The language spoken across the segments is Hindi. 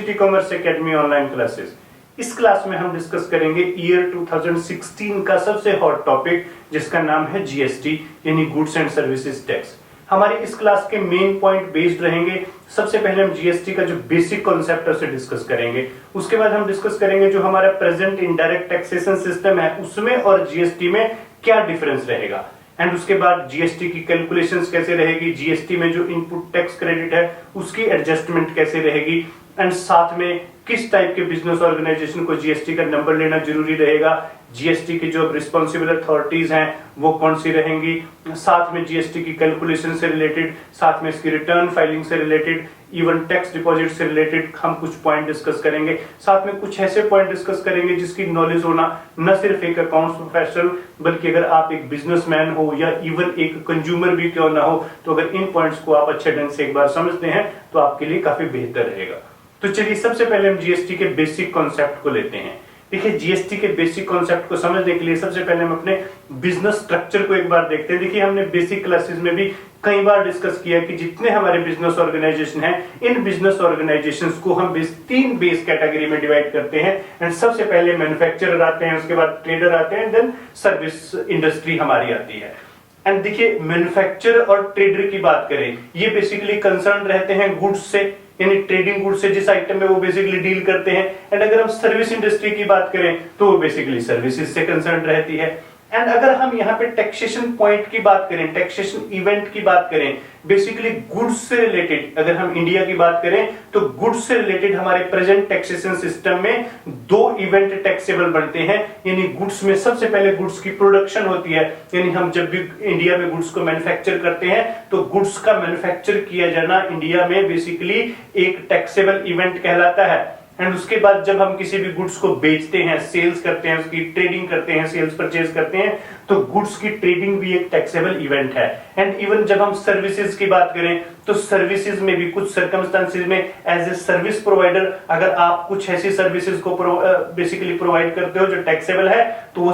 City commerce academy online classes. इस क्लास में हम डिस्कस करेंगे ईयर 2016 का सबसे हॉट टॉपिक जिसका नाम है जीएसटी यानी गुड्स एंड सर्विसेज टैक्स। हमारे इस क्लास के मेन पॉइंट बेस्ड रहेंगे। सबसे पहले हम जीएसटी का जो बेसिक कॉन्सेप्ट है उसे डिस्कस करेंगे। उसके बाद हम डिस्कस करेंगे जो हमारा प्रेजेंट इनडायरेक्ट टैक्सेशन सिस्टम है उसमें और जीएसटी में क्या डिफरेंस रहेगा। एंड उसके बाद जीएसटी की कैलकुलेशंस कैसे रहेगी, जीएसटी में जो इनपुट टैक्स क्रेडिट है उसकी एडजस्टमेंट कैसे रहेगी, एंड साथ में किस टाइप के बिजनेस ऑर्गेनाइजेशन को जीएसटी का नंबर लेना जरूरी रहेगा, जीएसटी की जो रिस्पॉन्सिबल अथॉरिटीज हैं वो कौन सी रहेंगी, साथ में जीएसटी की कैलकुलेशन से रिलेटेड, साथ में इसकी रिटर्न फाइलिंग से रिलेटेड, इवन टैक्स डिपॉजिट से रिलेटेड हम कुछ पॉइंट डिस्कस करेंगे। साथ में कुछ ऐसे पॉइंट डिस्कस करेंगे जिसकी नॉलेज होना न सिर्फ एक अकाउंट्स प्रोफेशनल बल्कि अगर आप एक बिजनेसमैन हो या इवन एक कंज्यूमर भी क्यों ना हो, तो अगर इन पॉइंट्स को आप अच्छे ढंग से एक बार समझते हैं तो आपके लिए काफी बेहतर रहेगा। तो चलिए सबसे पहले हम जीएसटी के बेसिक कॉन्सेप्ट को लेते हैं। देखिए जीएसटी के बेसिक कॉन्सेप्ट को समझने के लिए सबसे पहले हम अपने बिजनेस स्ट्रक्चर को एक बार देखते हैं। देखिए हमने बेसिक क्लासेस में भी कई बार डिस्कस किया कि जितने हमारे बिजनेस ऑर्गेनाइजेशन हैं इन बिजनेस ऑर्गेनाइजेशंस को हम तीन बेस कैटेगरी में डिवाइड करते हैं। एंड सबसे पहले मैन्युफैक्चरर आते हैं, उसके बाद ट्रेडर आते हैं, देन सर्विस इंडस्ट्री हमारी आती है। एंड देखिए मैन्युफैक्चरर और ट्रेडर की बात करें, ये बेसिकली कंसर्न रहते हैं गुड्स से यानी ट्रेडिंग गुड्स से, जिस आइटम में वो बेसिकली डील करते हैं। एंड अगर हम सर्विस इंडस्ट्री की बात करें तो वो बेसिकली सर्विसेज से कंसर्न रहती है। एंड अगर हम यहाँ पे टैक्सेशन पॉइंट की बात करें, टैक्सेशन इवेंट की बात करें, बेसिकली गुड्स से रिलेटेड अगर हम इंडिया की बात करें तो गुड्स से रिलेटेड हमारे प्रेजेंट टैक्सेशन सिस्टम में दो इवेंट टैक्सेबल बनते हैं। यानी गुड्स में सबसे पहले गुड्स की प्रोडक्शन होती है, यानी हम जब भी इंडिया में गुड्स को मैन्युफैक्चर करते हैं तो गुड्स का मैन्युफैक्चर किया जाना इंडिया में बेसिकली एक टैक्सेबल इवेंट कहलाता है। एंड उसके बाद जब हम किसी भी गुड्स को बेचते हैं, सेल्स करते हैं, उसकी ट्रेडिंग करते हैं, सेल्स परचेज करते हैं, तो गुड्स की ट्रेडिंग भी एक टैक्सेबल इवेंट है। एंड इवन जब हम सर्विसेज की बात करें तो सर्विसेज में भी कुछ सर्कमस्टांसेस में एज ए सर्विस प्रोवाइडर अगर आप कुछ ऐसी सर्विसेज को बेसिकली प्रोवाइड करते हो जो टैक्सेबल है तो वो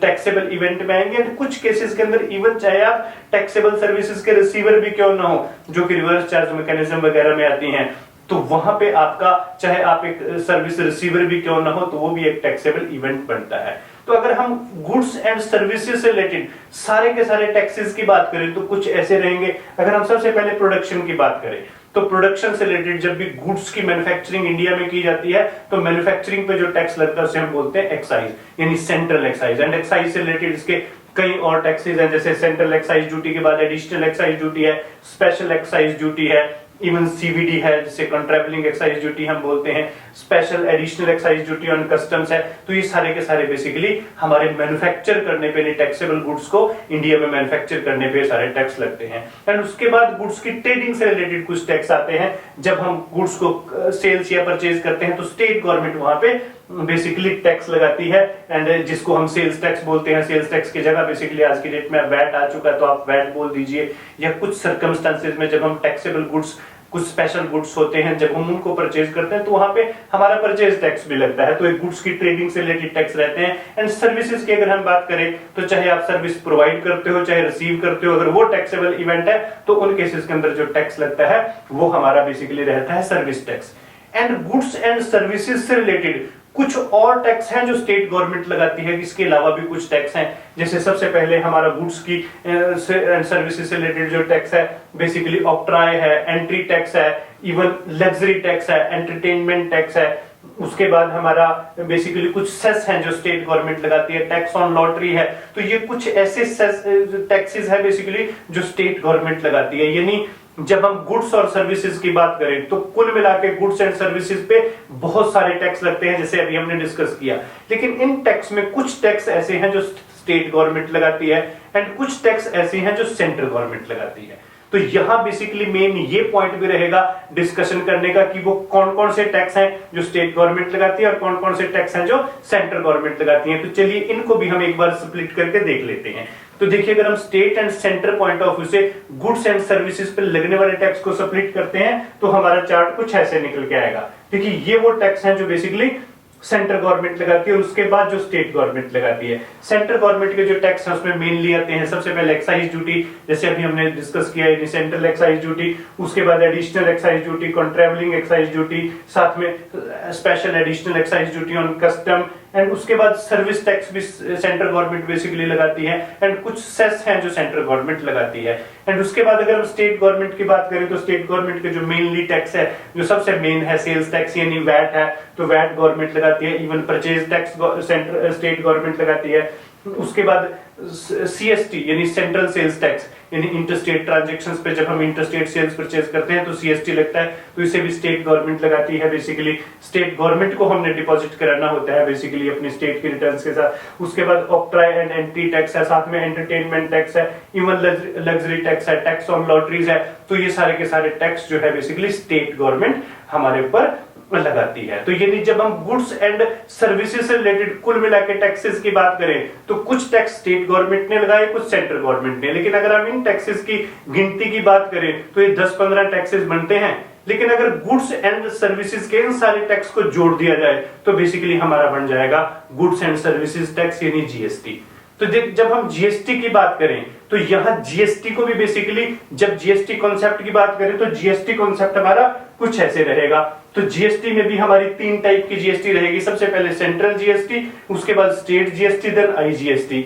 टैक्सेबल इवेंट में आएंगे। एंड कुछ केसेस के अंदर इवन चाहे आप टैक्सेबल सर्विसेज के रिसीवर भी क्यों ना हो, जो कि रिवर्स चार्ज मैकेनिज्म वगैरह में आती हैं, तो वहां पे आपका चाहे आप एक सर्विस रिसीवर भी क्यों ना हो तो वो भी एक टैक्सेबल इवेंट बनता है। तो अगर हम गुड्स एंड सर्विसेज से रिलेटेड सारे के सारे टैक्सेस की बात करें तो कुछ ऐसे रहेंगे। अगर हम सबसे पहले प्रोडक्शन की बात करें तो प्रोडक्शन से रिलेटेड जब भी गुड्स की मैन्युफैक्चरिंग इंडिया में की जाती है तो मैन्युफैक्चरिंग पे जो टैक्स लगता है उसे हम बोलते हैं एक्साइज यानी सेंट्रल एक्साइज। एंड एक्साइज से रिलेटेड इसके कई और टैक्सेस हैं, जैसे सेंट्रल एक्साइज ड्यूटी के बाद एडिशनल एक्साइज ड्यूटी है, स्पेशल एक्साइज ड्यूटी है, इवन सीवीडी है जिसे कंट्रेवलिंग एक्साइज ड्यूटी हम बोलते हैं, special additional excise duty on customs है। तो ये सारे के सारे बेसिकली हमारे मैन्युफैक्चर करने पे टैक्सेबल गुड्स को इंडिया में मैन्युफैक्चर करने पे सारे टैक्स लगते हैं। एंड उसके बाद गुड्स की ट्रेडिंग से रिलेटेड कुछ टैक्स आते हैं। जब हम गुड्स को सेल्स या परचेज करते हैं तो स्टेट गवर्नमेंट वहां पे बेसिकली टैक्स लगाती है एंड जिसको हम सेल्स टैक्स बोलते हैं। सेल्स टैक्स की जगह बेसिकली आज की डेट में वैट आ चुका है तो आप वैट बोल दीजिए। या कुछ सर्कमस्टांसेस में जब हम टैक्सेबल गुड्स, कुछ स्पेशल गुड्स होते हैं जब हम उनको परचेज करते हैं तो वहां पे हमारा परचेज टैक्स भी लगता है। तो एक गुड्स की ट्रेडिंग से रिलेटेड टैक्स रहते हैं। एंड सर्विसेज की अगर हम बात करें तो चाहे आप सर्विस प्रोवाइड करते हो चाहे रिसीव करते हो, अगर वो टैक्सेबल इवेंट है तो उन केसेस के अंदर जो टैक्स लगता है वो हमारा बेसिकली रहता है service tax. And goods and services से रिलेटेड कुछ और टैक्स हैं जो स्टेट गवर्नमेंट लगाती है। इसके अलावा भी कुछ टैक्स हैं, जैसे सबसे पहले हमारा गुड्स की एंड सर्विसेज से रिलेटेड जो टैक्स है बेसिकली ऑक्ट्राय है, एंट्री टैक्स है, इवन लग्जरी टैक्स है, एंटरटेनमेंट टैक्स है। उसके बाद हमारा बेसिकली कुछ सेस हैं जो स्टेट गवर्नमेंट लगाती है, टैक्स ऑन लॉटरी है। तो ये कुछ ऐसे टैक्सेस है बेसिकली जो स्टेट गवर्नमेंट लगाती है। यानी जब हम गुड्स और सर्विसेज की बात करें तो कुल मिलाकर गुड्स एंड सर्विसेज पे बहुत सारे टैक्स लगते हैं जैसे अभी हमने डिस्कस किया। लेकिन इन टैक्स में कुछ टैक्स ऐसे हैं जो स्टेट गवर्नमेंट लगाती है एंड कुछ टैक्स ऐसे हैं जो सेंट्रल गवर्नमेंट लगाती है। तो यहां बेसिकली मेन ये पॉइंट भी रहेगा डिस्कशन करने का कि वो कौन कौन से टैक्स हैं जो स्टेट गवर्नमेंट लगाती है और कौन कौन से टैक्स हैं जो सेंट्रल गवर्नमेंट लगाती है। तो चलिए इनको भी हम एक बार स्प्लिट करके देख लेते हैं। तो देखिए अगर हम state and centre point of view से गुड्स एंड सर्विसेज पर लगने वाले टैक्स को स्प्लिट करते हैं तो हमारा चार्ट कुछ ऐसे निकल के आएगा। देखिए ये वो टैक्स हैं जो बेसिकली सेंट्रल गवर्नमेंट लगाती है, उसके बाद जो स्टेट गवर्नमेंट लगाती है। सेंट्रल गवर्नमेंट के जो टैक्स है उसमें मेनली आते हैं सबसे पहले एक्साइज ड्यूटी, जैसे अभी हमने डिस्कस किया है सेंट्रल एक्साइज ड्यूटी, उसके बाद additional excise duty, countervailing excise duty, साथ में special additional excise duty on custom, and उसके बाद सर्विस टैक्स भी सेंट्रल गवर्नमेंट बेसिकली लगाती है, एंड कुछ सेस हैं जो सेंट्रल गवर्नमेंट लगाती है। एंड उसके बाद अगर हम स्टेट गवर्नमेंट की बात करें तो स्टेट गवर्नमेंट के जो मेनली टैक्स है, जो सबसे मेन है सेल्स टैक्स यानी वैट है, तो वैट गवर्नमेंट लगाती है। Even purchase tax state government लगाती है। उसके बाद सीएसटी यानी सेंट्रल सेल्स टैक्स यानी इंटरस्टेट ट्रांजैक्शंस पे जब हम इंटरस्टेट सेल्स परचेज करते हैं तो सीएसटी लगता है, तो इसे भी स्टेट गवर्नमेंट लगाती है। बेसिकली स्टेट गवर्नमेंट को हमने डिपॉजिट कराना होता है बेसिकली अपनी स्टेट के रिटर्न्स के साथ। उसके बाद ऑक्ट्राई एंड एंट्री टैक्स है, साथ में एंटरटेनमेंट टैक्स है, इवन लग्जरी टैक्स है, टैक्स ऑन लॉटरीज है। तो ये सारे के सारे टैक्स जो है बेसिकली स्टेट गवर्नमेंट हमारे ऊपर लगाती है। तो यानी जब हम गुड्स एंड सर्विसेज से रिलेटेड कुल मिला के टैक्सेस की बात करें तो कुछ टैक्स स्टेट गवर्नमेंट ने लगाए, कुछ सेंट्रल गवर्नमेंट ने। लेकिन अगर हम इन टैक्सेस की गिनती की बात करें तो ये 10-15 टैक्सेस बनते हैं। लेकिन अगर गुड्स एंड सर्विसेज के इन सारे टैक्स को जोड़ दिया जाए तो बेसिकली हमारा बन जाएगा गुड्स एंड सर्विसेज टैक्स यानी जीएसटी। तो जब हम जीएसटी की बात करें तो यहां जीएसटी को भी बेसिकली जब जीएसटी कॉन्सेप्ट की बात करें तो जीएसटी कॉन्सेप्ट हमारा कुछ ऐसे रहेगा। तो जीएसटी में भी हमारी 3 टाइप की जीएसटी रहेगी। सबसे पहले सेंट्रल जीएसटी, उसके बाद स्टेट जीएसटी, देन आईजीएसटी।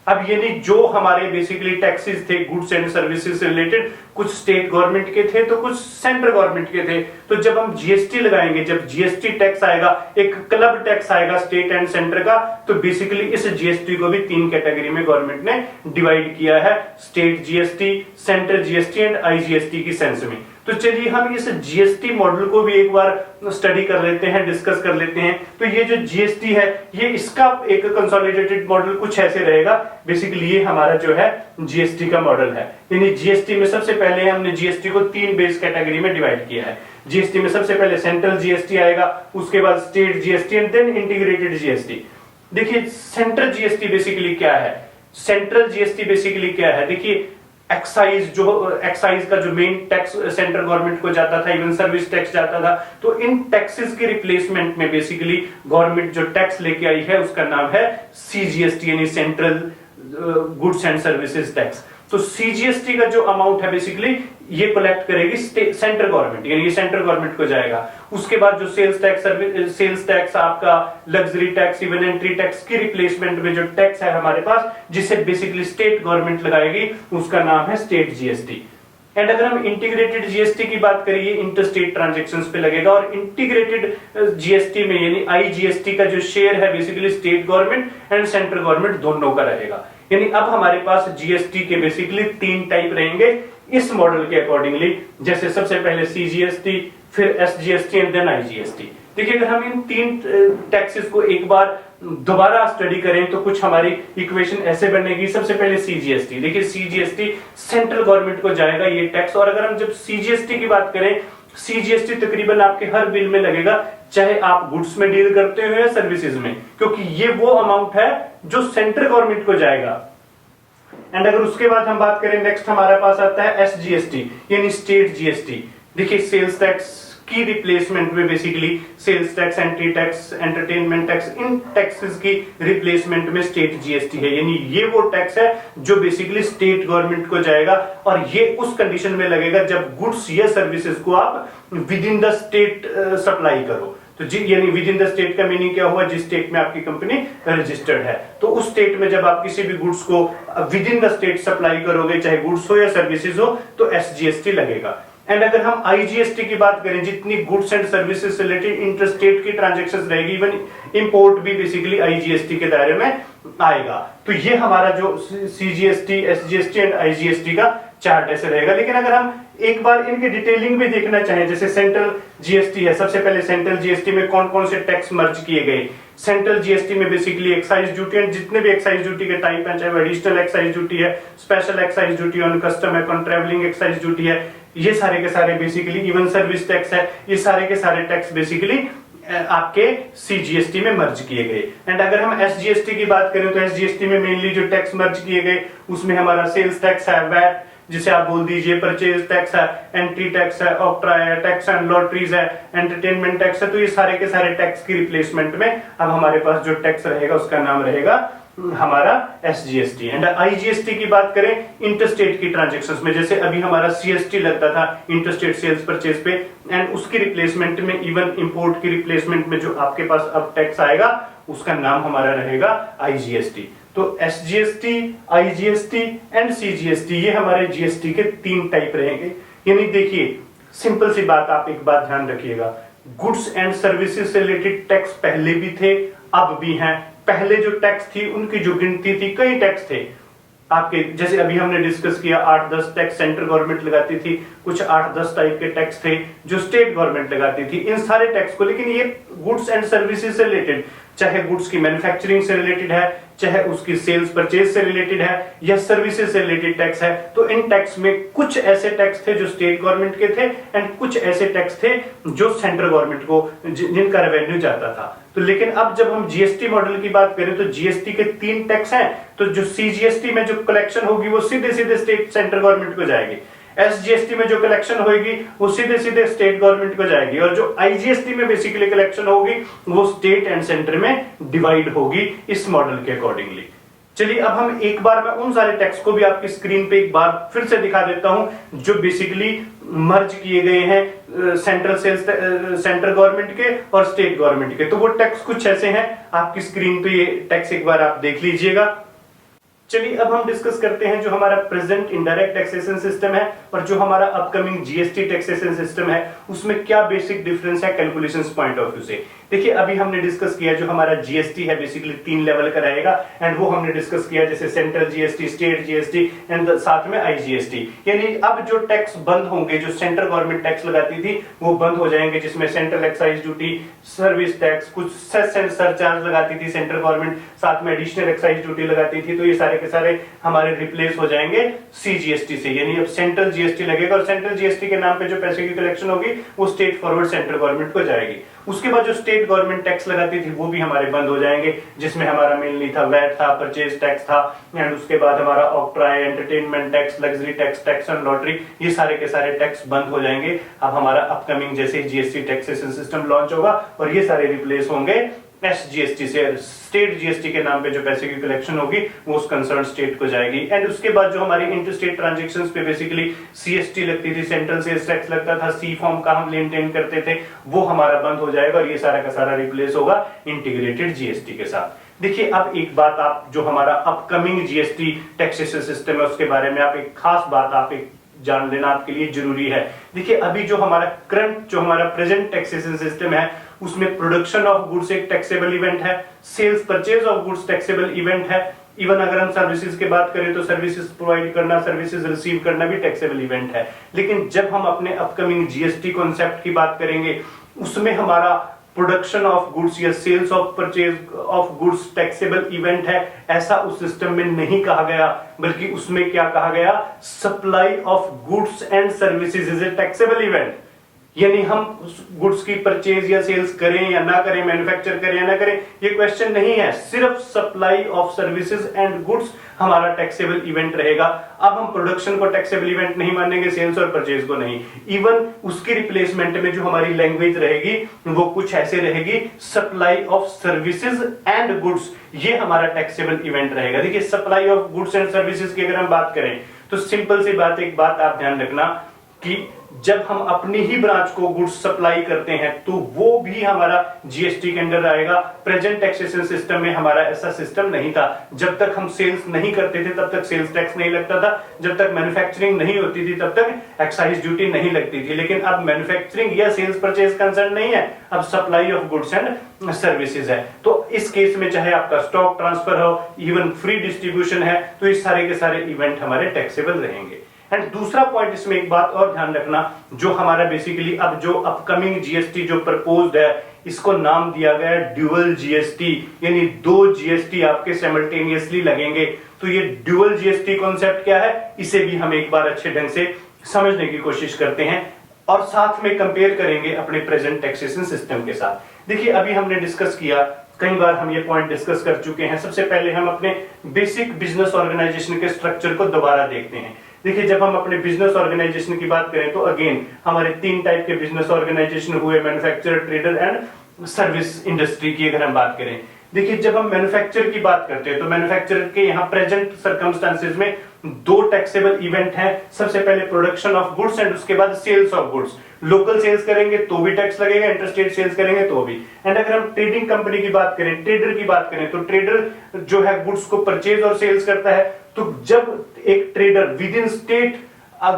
अब यानी जो हमारे बेसिकली टैक्सेस थे गुड्स एंड सर्विसेज से रिलेटेड, कुछ स्टेट गवर्नमेंट के थे तो कुछ सेंट्रल गवर्नमेंट के थे। तो जब हम जीएसटी लगाएंगे, जब जीएसटी टैक्स आएगा, एक क्लब टैक्स आएगा स्टेट एंड सेंटर का, तो बेसिकली इस जीएसटी को भी 3 कैटेगरी में गवर्नमेंट ने डिवाइड किया है, state GST, central GST and IGST की सेंस में। तो चलिए हम इस जीएसटी मॉडल को भी एक बार स्टडी कर लेते हैं, डिस्कस कर लेते हैं। तो ये जो जीएसटी है ये इसका एक कंसोलिडेटेड मॉडल कुछ ऐसे रहेगा। बेसिकली ये हमारा जो है जीएसटी का मॉडल है। यानी जीएसटी में सबसे पहले हमने जीएसटी को 3 बेस कैटेगरी में डिवाइड किया है। जीएसटी में सबसे पहले सेंट्रल जीएसटी आएगा, उसके बाद state GST and then integrated GST. देखिए सेंट्रल जीएसटी बेसिकली क्या है, सेंट्रल जीएसटी बेसिकली क्या है, देखिए एक्साइज का जो मेन टैक्स सेंट्रल गवर्नमेंट को जाता था, इवन सर्विस टैक्स जाता था, तो इन टैक्सेस के रिप्लेसमेंट में बेसिकली गवर्नमेंट जो टैक्स लेके आई है उसका नाम है सीजीएसटी यानी central goods and services tax. तो सीजीएसटी का जो अमाउंट है बेसिकली ये कलेक्ट करेगी सेंट्रल गवर्नमेंट, यानी ये सेंट्रल गवर्नमेंट को जाएगा। उसके बाद जो सेल्स टैक्स आपका luxury tax, even entry tax की रिप्लेसमेंट में जो टैक्स है हमारे पास जिसे बेसिकली स्टेट गवर्नमेंट लगाएगी उसका नाम है स्टेट जीएसटी। एंड अगर हम इंटीग्रेटेड जीएसटी की बात करिए इंटरस्टेट ट्रांजैक्शंस पे लगेगा, और इंटीग्रेटेड जीएसटी में यानी आईजीएसटी का जो शेयर है basically state government and central government दोनों का रहेगा। यानी अब हमारे पास जीएसटी के बेसिकली 3 टाइप रहेंगे इस मॉडल के अकॉर्डिंगली। जैसे सबसे पहले सीजीएसटी, फिर एसजीएसटी एंड देन आईजीएसटी। देखिए अगर हम इन 3 टैक्सेस को एक बार दोबारा स्टडी करें तो कुछ हमारी इक्वेशन ऐसे बनेगी। सबसे पहले सीजीएसटी, देखिए सीजीएसटी सेंट्रल गवर्नमेंट को जाएगा ये टैक्स। और अगर हम जब सीजीएसटी की बात करें, सीजीएसटी तकरीबन आपके हर बिल में लगेगा, चाहे आप गुड्स में डील करते हो या सर्विसेज में, क्योंकि ये वो अमाउंट है जो सेंट्रल गवर्नमेंट को जाएगा। एंड अगर उसके बाद हम बात करें नेक्स्ट हमारे पास आता है एसजीएसटी यानी स्टेट जीएसटी। देखिए सेल्स टैक्स की रिप्लेसमेंट में basically sales tax, entry tax, entertainment tax, इन टैक्सेस की रिप्लेसमेंट में स्टेट जीएसटी है। यानी ये वो टैक्स है जो बेसिकली स्टेट गवर्नमेंट को जाएगा, और ये उस कंडीशन में लगेगा जब गुड्स या सर्विसेज को आप with in the state supply करो। तो जी यानी विद इन द स्टेट का मीनिंग क्या हुआ, जिस स्टेट में आपकी कंपनी रजिस्टर्ड है, तो उस स्टेट में जब आप किसी भी गुड्स को with in the state supply करोगे, चाहे गुड्स हो या सर्विसेज हो, तो एसजीएसटी लगेगा। एंड अगर हम आईजीएसटी की बात करें, जितनी गुड्स एंड सर्विसेज से रिलेटेड इंटरस्टेट की ट्रांजैक्शंस रहेगी, इवन इंपोर्ट भी बेसिकली आईजीएसटी के दायरे में आएगा। तो ये हमारा जो सीजीएसटी, एसजीएसटी एंड आईजीएसटी का चार्ट ऐसे रहेगा। लेकिन अगर हम एक बार इनके डिटेलिंग में देखना चाहें, जैसे सेंट्रल जीएसटी है, सबसे पहले सेंट्रल जीएसटी में कौन कौन से टैक्स मर्ज किए गए। सेंट्रल जीएसटी में बेसिकली एक्साइज ड्यूटी एंड जितने भी एक्साइज ड्यूटी के टाइप हैं, चाहे एडिशनल एक्साइज ड्यूटी है, special excise duty on custom है, कॉन्ट्रेवलिंग एक्साइज ड्यूटी है, ये सारे के सारे बेसिकली, इवन सर्विस टैक्स है, ये सारे के सारे टैक्स बेसिकली आपके सीजीएसटी में मर्ज किए गए। एंड अगर हम एसजीएसटी की बात करें तो एसजीएसटी में मेनली जो टैक्स मर्ज किए गए उसमें हमारा सेल्स टैक्स है, वैट, जिसे आप बोल दीजिए परचेज टैक्स है, एंट्री टैक्स है, ऑक्ट्रा है, टैक्स एंड लॉटरीज है, एंटरटेनमेंट टैक्स है। तो ये सारे के सारे टैक्स की रिप्लेसमेंट में अब हमारे पास जो टैक्स रहेगा उसका नाम रहेगा हमारा एसजीएसटी। एंड आईजीएसटी की बात करें इंटरस्टेट की ट्रांजैक्शंस में, जैसे अभी हमारा सीएसटी लगता था इंटरस्टेट सेल्स परचेज पे, एंड उसकी रिप्लेसमेंट में इवन इंपोर्ट की रिप्लेसमेंट में जो आपके पास अब टैक्स आएगा उसका नाम हमारा रहेगा आईजीएसटी। तो एसजीएसटी, आईजीएसटी एंड सीजीएसटी ये हमारे जीएसटी के 3 टाइप रहेंगे। यानी देखिए सिंपल सी बात, आप एक बात ध्यान रखिएगा, गुड्स एंड सर्विसेज से रिलेटेड टैक्स पहले भी थे अब भी हैं। पहले जो टैक्स थी उनकी जो गिनती थी, कई टैक्स थे आपके, जैसे अभी हमने डिस्कस किया 8-10 टैक्स सेंट्रल गवर्नमेंट लगाती थी, कुछ 8-10 टाइप के टैक्स थे जो स्टेट गवर्नमेंट लगाती थी, इन सारे टैक्स को। लेकिन ये गुड्स एंड सर्विसेज से रिलेटेड, चाहे गुड्स की मैन्युफैक्चरिंग से रिलेटेड है, चाहे उसकी सेल्स परचेज से रिलेटेड है या सर्विसेज से रिलेटेड टैक्स है, तो इन टैक्स में कुछ ऐसे टैक्स थे जो स्टेट गवर्नमेंट के थे एंड कुछ ऐसे टैक्स थे जो सेंट्रल गवर्नमेंट को जिनका रेवेन्यू जाता था। तो लेकिन अब जब हम जीएसटी मॉडल की बात करें तो जीएसटी के 3 टैक्स हैं। तो जो सीजीएसटी में जो कलेक्शन होगी वो सीधे सीधे स्टेट सेंट्रल गवर्नमेंट को जाएगी, एसजीएसटी में जो कलेक्शन होगी वो सीधे सीधे स्टेट गवर्नमेंट को जाएगी, और जो आईजीएसटी में बेसिकली कलेक्शन होगी वो स्टेट एंड सेंटर में डिवाइड होगी इस मॉडल के अकॉर्डिंगली। चलिए अब हम एक बार मैं उन सारे टैक्स को भी आपकी स्क्रीन पे एक बार फिर से दिखा देता हूं जो बेसिकली मर्ज किए गए हैं सेंट्रल गवर्नमेंट के और स्टेट गवर्नमेंट के। तो वो टैक्स कुछ ऐसे हैं, आपकी स्क्रीन पे ये टैक्स एक बार आप देख लीजिएगा। चलिए अब हम डिस्कस करते हैं जो हमारा प्रेजेंट इनडायरेक्ट टैक्सेशन सिस्टम है और जो हमारा अपकमिंग जीएसटी टैक्सेशन सिस्टम है उसमें क्या बेसिक डिफरेंस है कैलकुलेशंस पॉइंट ऑफ व्यू से। देखिए अभी हमने डिस्कस किया जो हमारा जीएसटी है बेसिकली 3 लेवल का रहेगा, एंड वो हमने डिस्कस किया जैसे central GST, state GST and साथ में आईजीएसटी। यानी अब जो टैक्स बंद होंगे, जो सेंट्रल गवर्नमेंट टैक्स लगाती थी वो बंद हो जाएंगे, जिसमें central excise duty, service tax, कुछ सेस एंड सरचार्ज लगाती थी सेंट्रल गवर्नमेंट, साथ में एडिशनल एक्साइज ड्यूटी लगाती थी। तो ये सारे के सारे हमारे रिप्लेस हो जाएंगे सीजीएसटी से। यानी अब सेंट्रल जीएसटी लगेगा और सेंट्रल जीएसटी के नाम पे जो पैसे की कलेक्शन होगी वो स्टेट फॉरवर्ड सेंट्रल गवर्नमेंट को जाएगी। उसके बाद जो स्टेट गवर्नमेंट टैक्स लगाती थी वो भी हमारे बंद हो जाएंगे, जिसमें हमारा मेनली था वैट था, परचेज टैक्स था, एंड उसके बाद हमारा ऑक्ट्रा, entertainment tax, luxury tax, tax and lottery, ये सारे के सारे टैक्स बंद हो जाएंगे। अब हमारा अपकमिंग जैसे जीएसटी टैक्सेशन सिस्टम लॉन्च होगा और ये सारे रिप्लेस होंगे एसजीएसटी से। स्टेट जीएसटी के नाम पे जो पैसे की कलेक्शन होगी वो उस कंसर्न स्टेट को जाएगी। एंड उसके बाद जो हमारी इंटरस्टेट ट्रांजैक्शंस पे बेसिकली सीएसटी लगती थी, सेंट्रल सेल्स टैक्स लगता था, सी फॉर्म का हम लेन देन करते थे, वो हमारा बंद हो जाएगा और ये सारा का सारा रिप्लेस होगा इंटीग्रेटेड जीएसटी के साथ। देखिए अब एक बात आप जो हमारा अपकमिंग जीएसटी टैक्सेशन सिस्टम है उसके बारे में आप एक खास बात आप एक जान लेना आपके लिए जरूरी है। देखिए अभी जो हमारा करंट जो हमारा प्रेजेंट टैक्सेशन सिस्टम है उसमें प्रोडक्शन ऑफ गुड्स एक टैक्सेबल इवेंट है, sales purchase of goods taxable event है, इवन अगर हम सर्विसेज की बात करें तो सर्विसेज प्रोवाइड करना, सर्विसेज रिसीव करना भी टैक्सेबल इवेंट है। लेकिन जब हम अपने अपकमिंग जीएसटी कॉन्सेप्ट की बात करेंगे उसमें हमारा प्रोडक्शन ऑफ गुड्स या sales of purchase of goods taxable event है, ऐसा उस सिस्टम में नहीं कहा गया, बल्कि उसमें क्या कहा गया, supply of goods and services is a taxable event. यानी हम गुड्स की परचेज या सेल्स करें या ना करें, मैन्युफैक्चर करें या ना करें, ये क्वेश्चन नहीं है, सिर्फ supply of services and goods हमारा टैक्सेबल इवेंट रहेगा। अब हम प्रोडक्शन को टैक्सेबल इवेंट नहीं मानेंगे, सेल्स और परचेज को नहीं। इवन उसकी रिप्लेसमेंट में जो हमारी लैंग्वेज रहेगी वो कुछ ऐसे रहेगी, supply of services and goods, ये हमारा टैक्सेबल इवेंट रहेगा। देखिए supply of goods and services की अगर हम बात करें तो सिंपल सी बात, एक बात आप ध्यान रखना कि जब हम अपनी ही ब्रांच को गुड्स सप्लाई करते हैं तो वो भी हमारा जीएसटी के अंडर आएगा। प्रेजेंट टैक्सेशन सिस्टम में हमारा ऐसा सिस्टम नहीं था। जब तक हम सेल्स नहीं करते थे तब तक सेल्स टैक्स नहीं लगता था, जब तक मैन्युफैक्चरिंग नहीं होती थी तब तक एक्साइज ड्यूटी नहीं लगती थी। लेकिन अब मैन्युफैक्चरिंग या सेल्स परचेज कंसर्न नहीं है, अब supply of goods and services है। तो इस केस में चाहे आपका स्टॉक ट्रांसफर हो, इवन फ्री डिस्ट्रीब्यूशन है, तो इस सारे के सारे इवेंट हमारे टैक्सेबल रहेंगे। एंड दूसरा पॉइंट इसमें एक बात और ध्यान रखना, जो हमारा बेसिकली अब जो अपकमिंग जीएसटी जो प्रपोज्ड है इसको नाम दिया गया है ड्यूअल जीएसटी, यानी 2 जीएसटी आपके साइमल्टेनियसली लगेंगे। तो ये ड्यूअल जीएसटी कॉन्सेप्ट क्या है, इसे भी हम एक बार अच्छे ढंग से समझने की कोशिश करते हैं और साथ में कंपेयर करेंगे अपने प्रेजेंट टैक्सेशन सिस्टम के साथ। देखिए अभी हमने डिस्कस किया, कई बार हम ये पॉइंट डिस्कस कर चुके हैं। सबसे पहले हम अपने बेसिक बिजनेस ऑर्गेनाइजेशन के स्ट्रक्चर को दोबारा देखते हैं। देखिए जब हम अपने बिजनेस ऑर्गेनाइजेशन की बात करें तो अगेन हमारे 3 टाइप के बिजनेस ऑर्गेनाइजेशन हुए, manufacturer, trader and service industry की अगर हम बात करें। देखिए जब हम मैन्युफैक्चर की बात करते हैं तो मैन्युफैक्चरर के यहाँ प्रेजेंट सर्कमस्टांसेस में 2 टैक्सेबल इवेंट हैं। सबसे पहले प्रोडक्शन ऑफ गुड्स एंड उसके बाद sales of goods. Local sales करेंगे तो भी टैक्स लगेगा, इंटरस्टेट सेल्स करेंगे तो भी। एंड अगर हम ट्रेडिंग कंपनी की बात करें, ट्रेडर की बात करें, तो ट्रेडर जो है गुड्स को परचेज और सेल्स करता है। तो जब एक trader with in state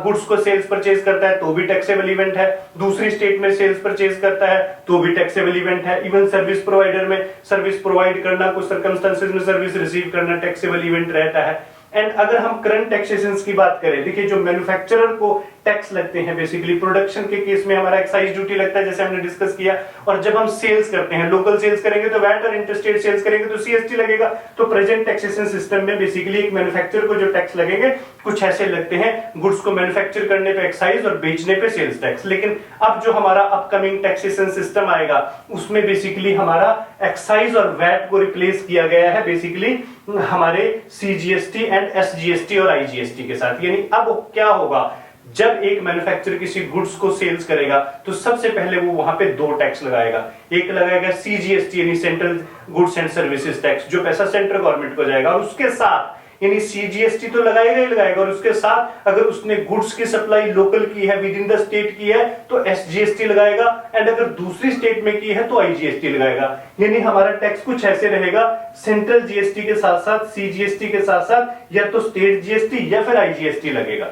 goods को सेल्स परचेज करता है तो भी टैक्सेबल इवेंट है, दूसरी स्टेट में सेल्स परचेज करता है तो भी टैक्सेबल इवेंट है। इवन सर्विस प्रोवाइडर में सर्विस प्रोवाइड करना, कुछ सर्कमस्टेंसेस में सर्विस रिसीव करना टैक्सेबल इवेंट रहता है। एंड अगर हम करंट टैक्सेशन की बात करें, देखिए जो मैन्युफैक्चरर को टैक्स लगते हैं बेसिकली प्रोडक्शन के केस में हमारा एक्साइज ड्यूटी लगता है जैसे हमने डिस्कस किया, और जब हम सेल्स करते हैं, लोकल सेल्स करेंगे तो वैट और इंटरस्टेट सेल्स करेंगे तो सीएसटी लगेगा। तो प्रेजेंट टैक्सेशन सिस्टम में बेसिकली एक मैन्युफैक्चरर को जो टैक्स लगेंगे कुछ ऐसे लगते हैं, गुड्स को मैन्युफैक्चर करने पे एक्साइज और बेचने पे सेल्स टैक्स। लेकिन अब जो हमारा अपकमिंग टैक्सेशन सिस्टम आएगा उसमें बेसिकली हमारा एक्साइज और वैट को रिप्लेस किया गया है बेसिकली हमारे सीजीएसटी एंड एसजीएसटी और आईजीएसटी के साथ। यानी अब क्या होगा, जब एक मैन्युफैक्चरर किसी गुड्स को सेल्स करेगा तो सबसे पहले वो वहां पे 2 टैक्स लगाएगा। एक लगाएगा सीजीएसटी यानी central goods and services tax, जो पैसा सेंट्रल गवर्नमेंट को जाएगा, और उसके साथ यानी सीजीएसटी तो लगाएगा ही लगाएगा, और उसके साथ अगर उसने गुड्स की सप्लाई लोकल की है, विद इन द स्टेट की है तो एसजीएसटी लगाएगा, एंड अगर दूसरी स्टेट में की है तो आईजीएसटी लगाएगा। यानी हमारा टैक्स कुछ ऐसे रहेगा, सेंट्रल जीएसटी के साथ साथ सीजीएसटी के साथ साथ या तो स्टेट जीएसटी या फिर आईजीएसटी लगेगा।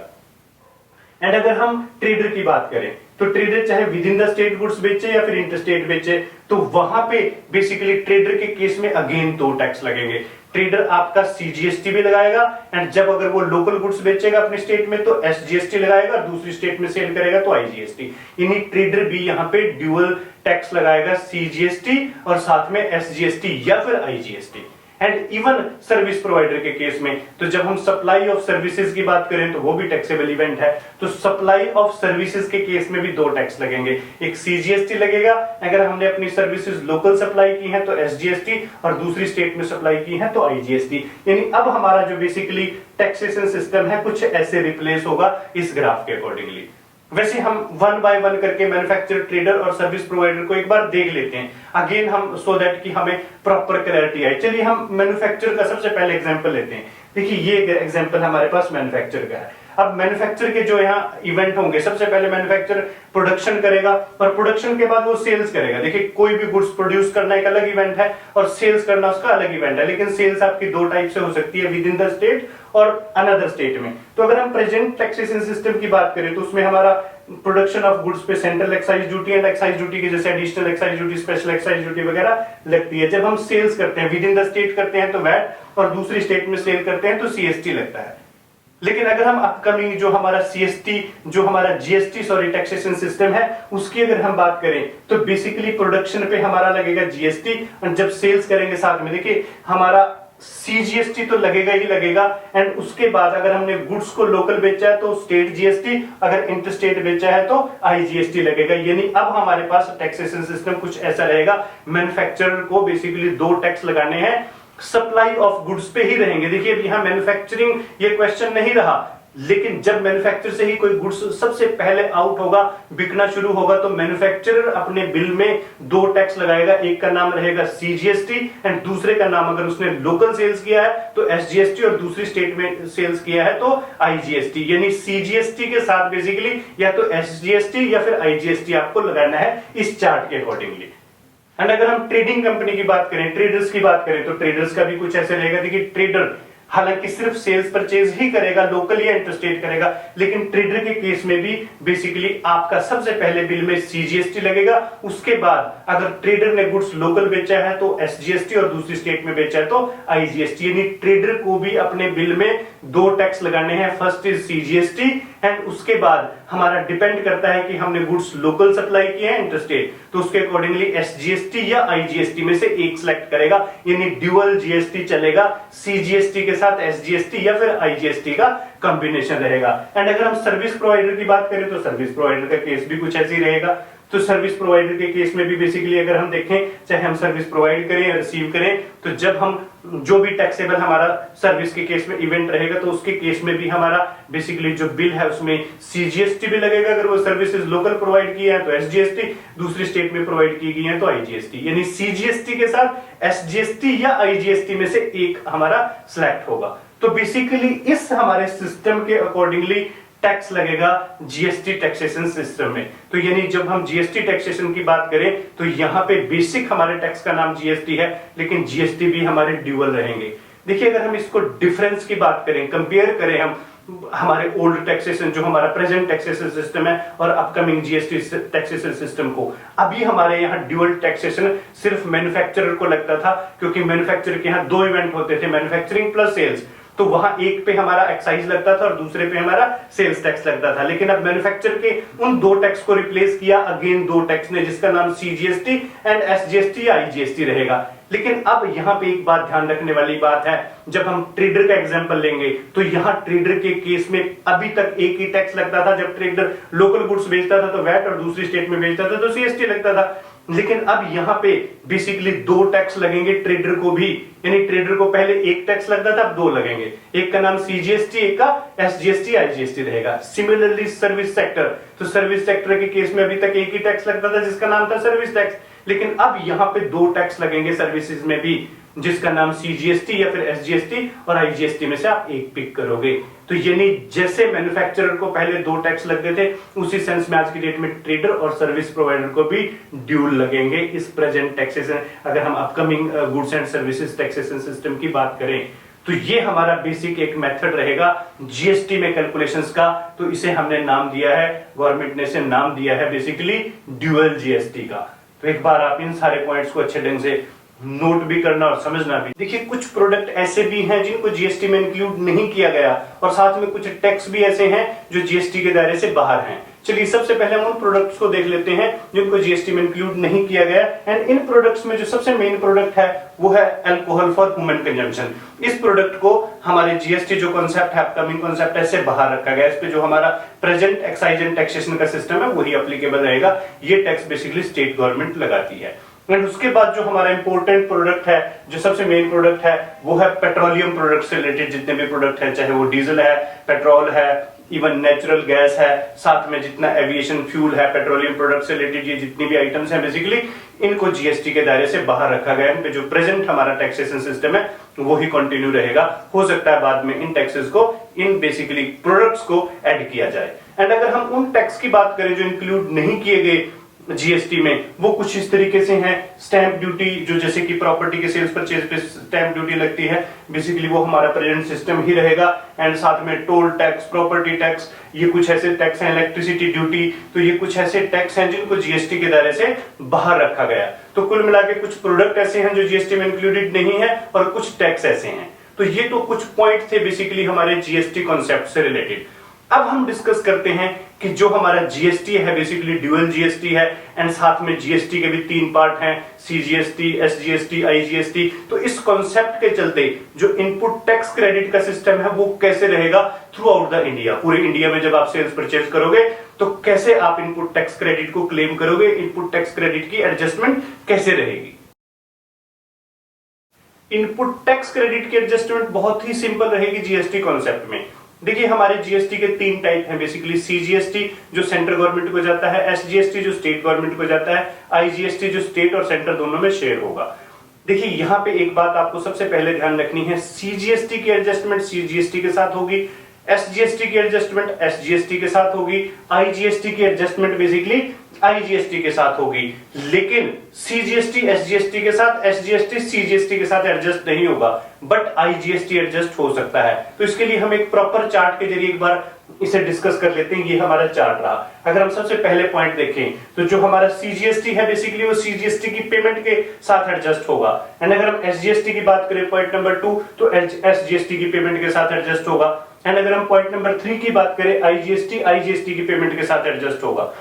एंड अगर हम ट्रेडर की बात करें तो ट्रेडर चाहे with in the state goods बेचे या फिर इंटरस्टेट बेचे, तो वहां पे बेसिकली ट्रेडर के केस में अगेन 2 टैक्स लगेंगे। ट्रेडर आपका सीजीएसटी भी लगाएगा, एंड जब अगर वो लोकल गुड्स बेचेगा अपने स्टेट में तो एसजीएसटी लगाएगा, दूसरी स्टेट में सेल करेगा तो आईजीएसटी। यानी ट्रेडर भी यहाँ पे ड्यूअल टैक्स लगाएगा, सीजीएसटी और साथ में एसजीएसटी या फिर IGST. And even service provider के केस में तो जब हम सप्लाई ऑफ सर्विसेज की बात करें तो वो भी टैक्सेबल इवेंट है। तो सप्लाई ऑफ सर्विसेज के केस में भी 2 टैक्स लगेंगे, एक सीजीएसटी लगेगा अगर हमने अपनी सर्विसेज लोकल सप्लाई की है तो एसजीएसटी, और दूसरी स्टेट में सप्लाई की है तो आईजीएसटी। यानी अब हमारा जो बेसिकली टैक्सेशन सिस्टम है कुछ ऐसे रिप्लेस होगा इस ग्राफ के अकॉर्डिंगली। वैसे हम 1 बाय 1 करके मैन्युफैक्चरर, ट्रेडर और सर्विस प्रोवाइडर को एक बार देख लेते हैं अगेन हम, सो दैट कि हमें प्रॉपर क्लैरिटी आए। चलिए हम मैन्युफैक्चरर का सबसे पहले एग्जांपल लेते हैं। देखिए ये एग्जांपल हमारे पास मैन्युफैक्चरर का है। अब मैन्युफैक्चर के जो यहाँ इवेंट होंगे, सबसे पहले मैन्युफैक्चरर प्रोडक्शन करेगा और प्रोडक्शन के बाद वो सेल्स करेगा। देखिए कोई भी गुड्स प्रोड्यूस करना एक अलग इवेंट है और सेल्स करना उसका अलग इवेंट है, लेकिन सेल्स आपकी 2 टाइप से हो सकती है, विद इन द स्टेट और अनदर स्टेट में। तो अगर हम प्रेजेंट टैक्सेशन सिस्टम की बात करें तो उसमें हमारा प्रोडक्शन ऑफ गुड्स पे central excise duty and excise duty के जैसे additional excise duty, special excise duty वगैरह लगती है। जब हम सेल्स करते हैं विद इन द स्टेट करते हैं तो वैट, और दूसरी स्टेट में सेल करते हैं तो सीएसटी लगता है। लेकिन अगर हम अपकमिंग जो हमारा सीएसटी, जो हमारा जीएसटी सॉरी टैक्सेशन सिस्टम है उसकी अगर हम बात करें तो बेसिकली प्रोडक्शन पे हमारा लगेगा जीएसटी, और जब सेल्स करेंगे साथ में देखिए हमारा सीजीएसटी तो लगेगा ही लगेगा, एंड उसके बाद अगर हमने गुड्स को लोकल बेचा है तो स्टेट जीएसटी, अगर इंटरस्टेट बेचा है तो आईजीएसटी लगेगा। यानी अब हमारे पास टैक्सेशन सिस्टम कुछ ऐसा रहेगा, मैन्युफैक्चरर को बेसिकली 2 टैक्स लगाने हैं, सप्लाई ऑफ गुड्स पे ही रहेंगे। देखिए यहां मैन्युफैक्चरिंग ये क्वेश्चन नहीं रहा, लेकिन जब मैन्युफैक्चर से ही कोई गुड्स सबसे पहले आउट होगा, बिकना शुरू होगा, तो मैन्युफैक्चरर अपने बिल में 2 टैक्स लगाएगा। एक का नाम रहेगा सीजीएसटी एंड दूसरे का नाम अगर उसने लोकल सेल्स किया है तो एसजीएसटी और दूसरी स्टेट में सेल्स किया है तो आईजीएसटी। यानी सीजीएसटी के साथ बेसिकली या तो एसजीएसटी या फिर आईजीएसटी आपको लगाना है इस चार्ट के अकॉर्डिंगली। एंड अगर हम ट्रेडिंग कंपनी की बात करें, ट्रेडर्स की बात करें तो ट्रेडर्स का भी कुछ ऐसे रहेगा। देखिए ट्रेडर हालांकि सिर्फ सेल्स परचेज ही करेगा, लोकल या इंटरस्टेट करेगा, लेकिन ट्रेडर के केस में भी बेसिकली आपका सबसे पहले बिल में सीजीएसटी लगेगा, उसके बाद अगर ट्रेडर ने गुड्स लोकल बेचा है तो एसजीएसटी और दूसरी स्टेट में बेचा है तो आईजीएसटी। यानी ट्रेडर को भी अपने बिल में 2 टैक्स लगाने हैं, फर्स्ट इज सीजीएसटी एंड उसके बाद हमारा डिपेंड करता है कि हमने गुड्स लोकल सप्लाई किए हैं इंटरस्टेट, तो उसके अकॉर्डिंगली एसजीएसटी या आईजीएसटी में से एक सिलेक्ट करेगा। यानी ड्यूअल जीएसटी चलेगा, सीजीएसटी के साथ एसजीएसटी या फिर आईजीएसटी का कॉम्बिनेशन रहेगा। एंड अगर हम सर्विस प्रोवाइडर की बात करें तो सर्विस प्रोवाइडर का केस भी कुछ ऐसे ही रहेगा। तो सर्विस प्रोवाइडर के केस में भी बेसिकली अगर हम देखें, चाहे हम सर्विस प्रोवाइड करें या रिसीव करें, तो जब हम जो भी टैक्सेबल हमारा सर्विस के केस में इवेंट रहेगा तो उसके केस में भी हमारा बेसिकली जो बिल है उसमें सीजीएसटी भी लगेगा। अगर वो सर्विसेज लोकल प्रोवाइड की है तो एसजीएसटी, दूसरी स्टेट में प्रोवाइड की गई है तो आईजीएसटी, यानी सीजीएसटी के साथ एसजीएसटी या आईजीएसटी में से एक हमारा सिलेक्ट होगा। तो बेसिकली इस हमारे सिस्टम के अकॉर्डिंगली टैक्स लगेगा जीएसटी टैक्सेशन सिस्टम में। तो यानी जब हम जीएसटी टैक्सेशन की बात करें तो यहां पे बेसिक हमारे टैक्स का नाम जीएसटी है, लेकिन जीएसटी भी हमारे ड्यूअल रहेंगे। देखिए अगर हम इसको डिफरेंस की बात करें, कंपेयर करें हम हमारे ओल्ड टैक्सेशन जो हमारा प्रेजेंट टैक्सेशन सिस्टम है और अपकमिंग जीएसटी टैक्सेशन सिस्टम को, अभी हमारे यहाँ ड्यूअल टैक्सेशन सिर्फ मैन्युफैक्चरर को लगता था, क्योंकि मैन्युफैक्चरर के यहाँ दो इवेंट होते थे, मैन्युफैक्चरिंग प्लस सेल्स। तो वहां एक पे हमारा एक्साइज लगता था और दूसरे पे हमारा सेल्स टैक्स लगता था। लेकिन अब मैन्युफैक्चर के उन दो टैक्स को रिप्लेस किया अगेन दो टैक्स ने, जिसका नाम सीजीएसटी एंड एसजीएसटी या आईजीएसटी रहेगा। लेकिन अब यहां पे एक बात ध्यान रखने वाली बात है, जब हम ट्रेडर का एग्जांपल लेंगे तो यहां ट्रेडर के केस में अभी तक एक ही टैक्स लगता था। जब ट्रेडर लोकल गुड्स बेचता था तो वैट और दूसरी स्टेट में बेचता था तो सीएसटी लगता था। लेकिन अब यहां पे बेसिकली दो टैक्स लगेंगे ट्रेडर को भी, यानी ट्रेडर को पहले एक टैक्स लगता था, अब दो लगेंगे। एक का नाम सीजीएसटी, एक का एसजीएसटी आईजीएसटी रहेगा। सिमिलरली सर्विस सेक्टर, तो सर्विस सेक्टर के केस में अभी तक एक ही टैक्स लगता था जिसका नाम था सर्विस टैक्स, लेकिन अब यहां पे दो टैक्स लगेंगे सर्विसेज में भी, जिसका नाम सीजीएसटी या फिर एसजीएसटी और आईजीएसटी में से आप एक पिक करोगे। तो यानी जैसे मैन्युफैक्चरर को पहले दो टैक्स लगते थे, उसी सेंस में आज की डेट में ट्रेडर और सर्विस प्रोवाइडर को भी ड्यूल लगेंगे इस प्रेजेंट टैक्सेशन। अगर हम upcoming goods and services taxation system की बात करें तो ये हमारा बेसिक एक मेथड रहेगा जीएसटी में कैलकुलेशंस का। तो इसे हमने नाम दिया है, गवर्नमेंट ने इसे नाम दिया है बेसिकली ड्यूअल जीएसटी का। तो एक बार आप इन सारे पॉइंट्स को अच्छे ढंग से नोट भी करना और समझना भी। देखिए कुछ प्रोडक्ट ऐसे भी हैं जिनको जीएसटी में इंक्लूड नहीं किया गया, और साथ में कुछ टैक्स भी ऐसे हैं जो जीएसटी के दायरे से बाहर हैं। चलिए सबसे पहले हम उन प्रोडक्ट्स को देख लेते हैं जिनको जीएसटी में इंक्लूड नहीं किया गया। एंड इन प्रोडक्ट्स में जो सबसे मेन प्रोडक्ट है वो है अल्कोहल फॉर ह्यूमन कंजम्पशन। इस प्रोडक्ट को हमारे जीएसटी जो कॉन्सेप्ट है, अपकमिंग कॉन्सेप्ट है, से बाहर रखा गया। इस पे जो हमारा प्रेजेंट एक्साइज एंड टैक्सेशन का सिस्टम है वही एप्लीकेबल रहेगा। ये टैक्स बेसिकली स्टेट गवर्नमेंट लगाती है। एंड उसके बाद जो हमारा इंपॉर्टेंट प्रोडक्ट है, जो सबसे मेन प्रोडक्ट है, वो है पेट्रोलियम प्रोडक्ट से रिलेटेड जितने भी प्रोडक्ट है, चाहे वो डीजल है, पेट्रोल है, इवन नेचुरल गैस है, साथ में जितना एविएशन फ्यूल है, पेट्रोलियम प्रोडक्ट से रिलेटेड ये जितनी भी आइटम्स हैं बेसिकली इनको जीएसटी के दायरे से बाहर रखा गया है। इन पे जो प्रेजेंट हमारा टैक्सेशन सिस्टम है वो ही कंटिन्यू रहेगा। हो सकता है बाद में इन टैक्सेस को, इन बेसिकली प्रोडक्ट्स को ऐड किया जाए। एंड अगर हम उन टैक्स की बात करें जो इंक्लूड नहीं किए गए जीएसटी में, वो कुछ इस तरीके से हैं। स्टैंप ड्यूटी, जो जैसे कि प्रॉपर्टी के सेल्स परचेज पे स्टैंप ड्यूटी लगती है, बेसिकली वो हमारा प्रेजेंट सिस्टम ही रहेगा। एंड साथ में टोल टैक्स, प्रॉपर्टी टैक्स, ये कुछ ऐसे टैक्स हैं, इलेक्ट्रिसिटी ड्यूटी, तो ये कुछ ऐसे टैक्स हैं जिनको जीएसटी के दायरे से बाहर रखा गया। तो कुल मिला के कुछ प्रोडक्ट ऐसे हैं जो जीएसटी में इंक्लूडेड नहीं है और कुछ टैक्स ऐसे हैं। तो ये तो कुछ पॉइंट थे बेसिकली हमारे जीएसटी कॉन्सेप्ट से रिलेटेड। अब हम डिस्कस करते हैं कि जो हमारा जीएसटी है बेसिकली ड्यूअल जीएसटी है। एंड साथ में जीएसटी के भी तीन पार्ट हैं, सीजीएसटी, एसजीएसटी, आईजीएसटी। तो इस कॉन्सेप्ट के चलते जो इनपुट टैक्स क्रेडिट का सिस्टम है वो कैसे रहेगा थ्रू आउट द इंडिया। पूरे इंडिया में जब आप सेल्स परचेज करोगे तो कैसे आप इनपुट टैक्स क्रेडिट को क्लेम करोगे, इनपुट टैक्स क्रेडिट की एडजस्टमेंट कैसे रहेगी। इनपुट टैक्स क्रेडिट की एडजस्टमेंट बहुत ही सिंपल रहेगी जीएसटी कॉन्सेप्ट में। देखिए हमारे जीएसटी के तीन टाइप हैं बेसिकली, सीजीएसटी जो सेंट्रल गवर्नमेंट को जाता है, एसजीएसटी जो स्टेट गवर्नमेंट को जाता है, आईजीएसटी जो स्टेट और सेंटर दोनों में शेयर होगा। देखिए यहां पे एक बात आपको सबसे पहले ध्यान रखनी है, सीजीएसटी की एडजस्टमेंट सीजीएसटी के साथ होगी, एसजीएसटी की एडजस्टमेंट एसजीएसटी के साथ होगी, आईजीएसटी की एडजस्टमेंट बेसिकली आईजीएसटी के साथ होगी। लेकिन सीजीएसटी एसजीएसटी के साथ, एसजीएसटी सीजीएसटी के साथ एडजस्ट नहीं होगा, बट आईजीएसटी एडजस्ट हो सकता है। तो इसके लिए हम एक प्रॉपर चार्ट के जरिए एक बार इसे डिस्कस कर लेते हैं। ये हमारा चार्ट रहा। अगर हम सबसे पहले पॉइंट देखें तो जो हमारा सीजीएसटी है बेसिकली वो सीजीएसटी की पेमेंट के साथ एडजस्ट होगा। एंड अगर हम एसजीएसटी की बात करें पॉइंट नंबर 2 तो एसजीएसटी की पेमेंट के साथ एडजस्ट होगा। एंड अगर हम पॉइंट नंबर 3 की बात करें आईजीएसटी, आईजीएसटी की पेमेंट के साथ एडजस्ट होगा।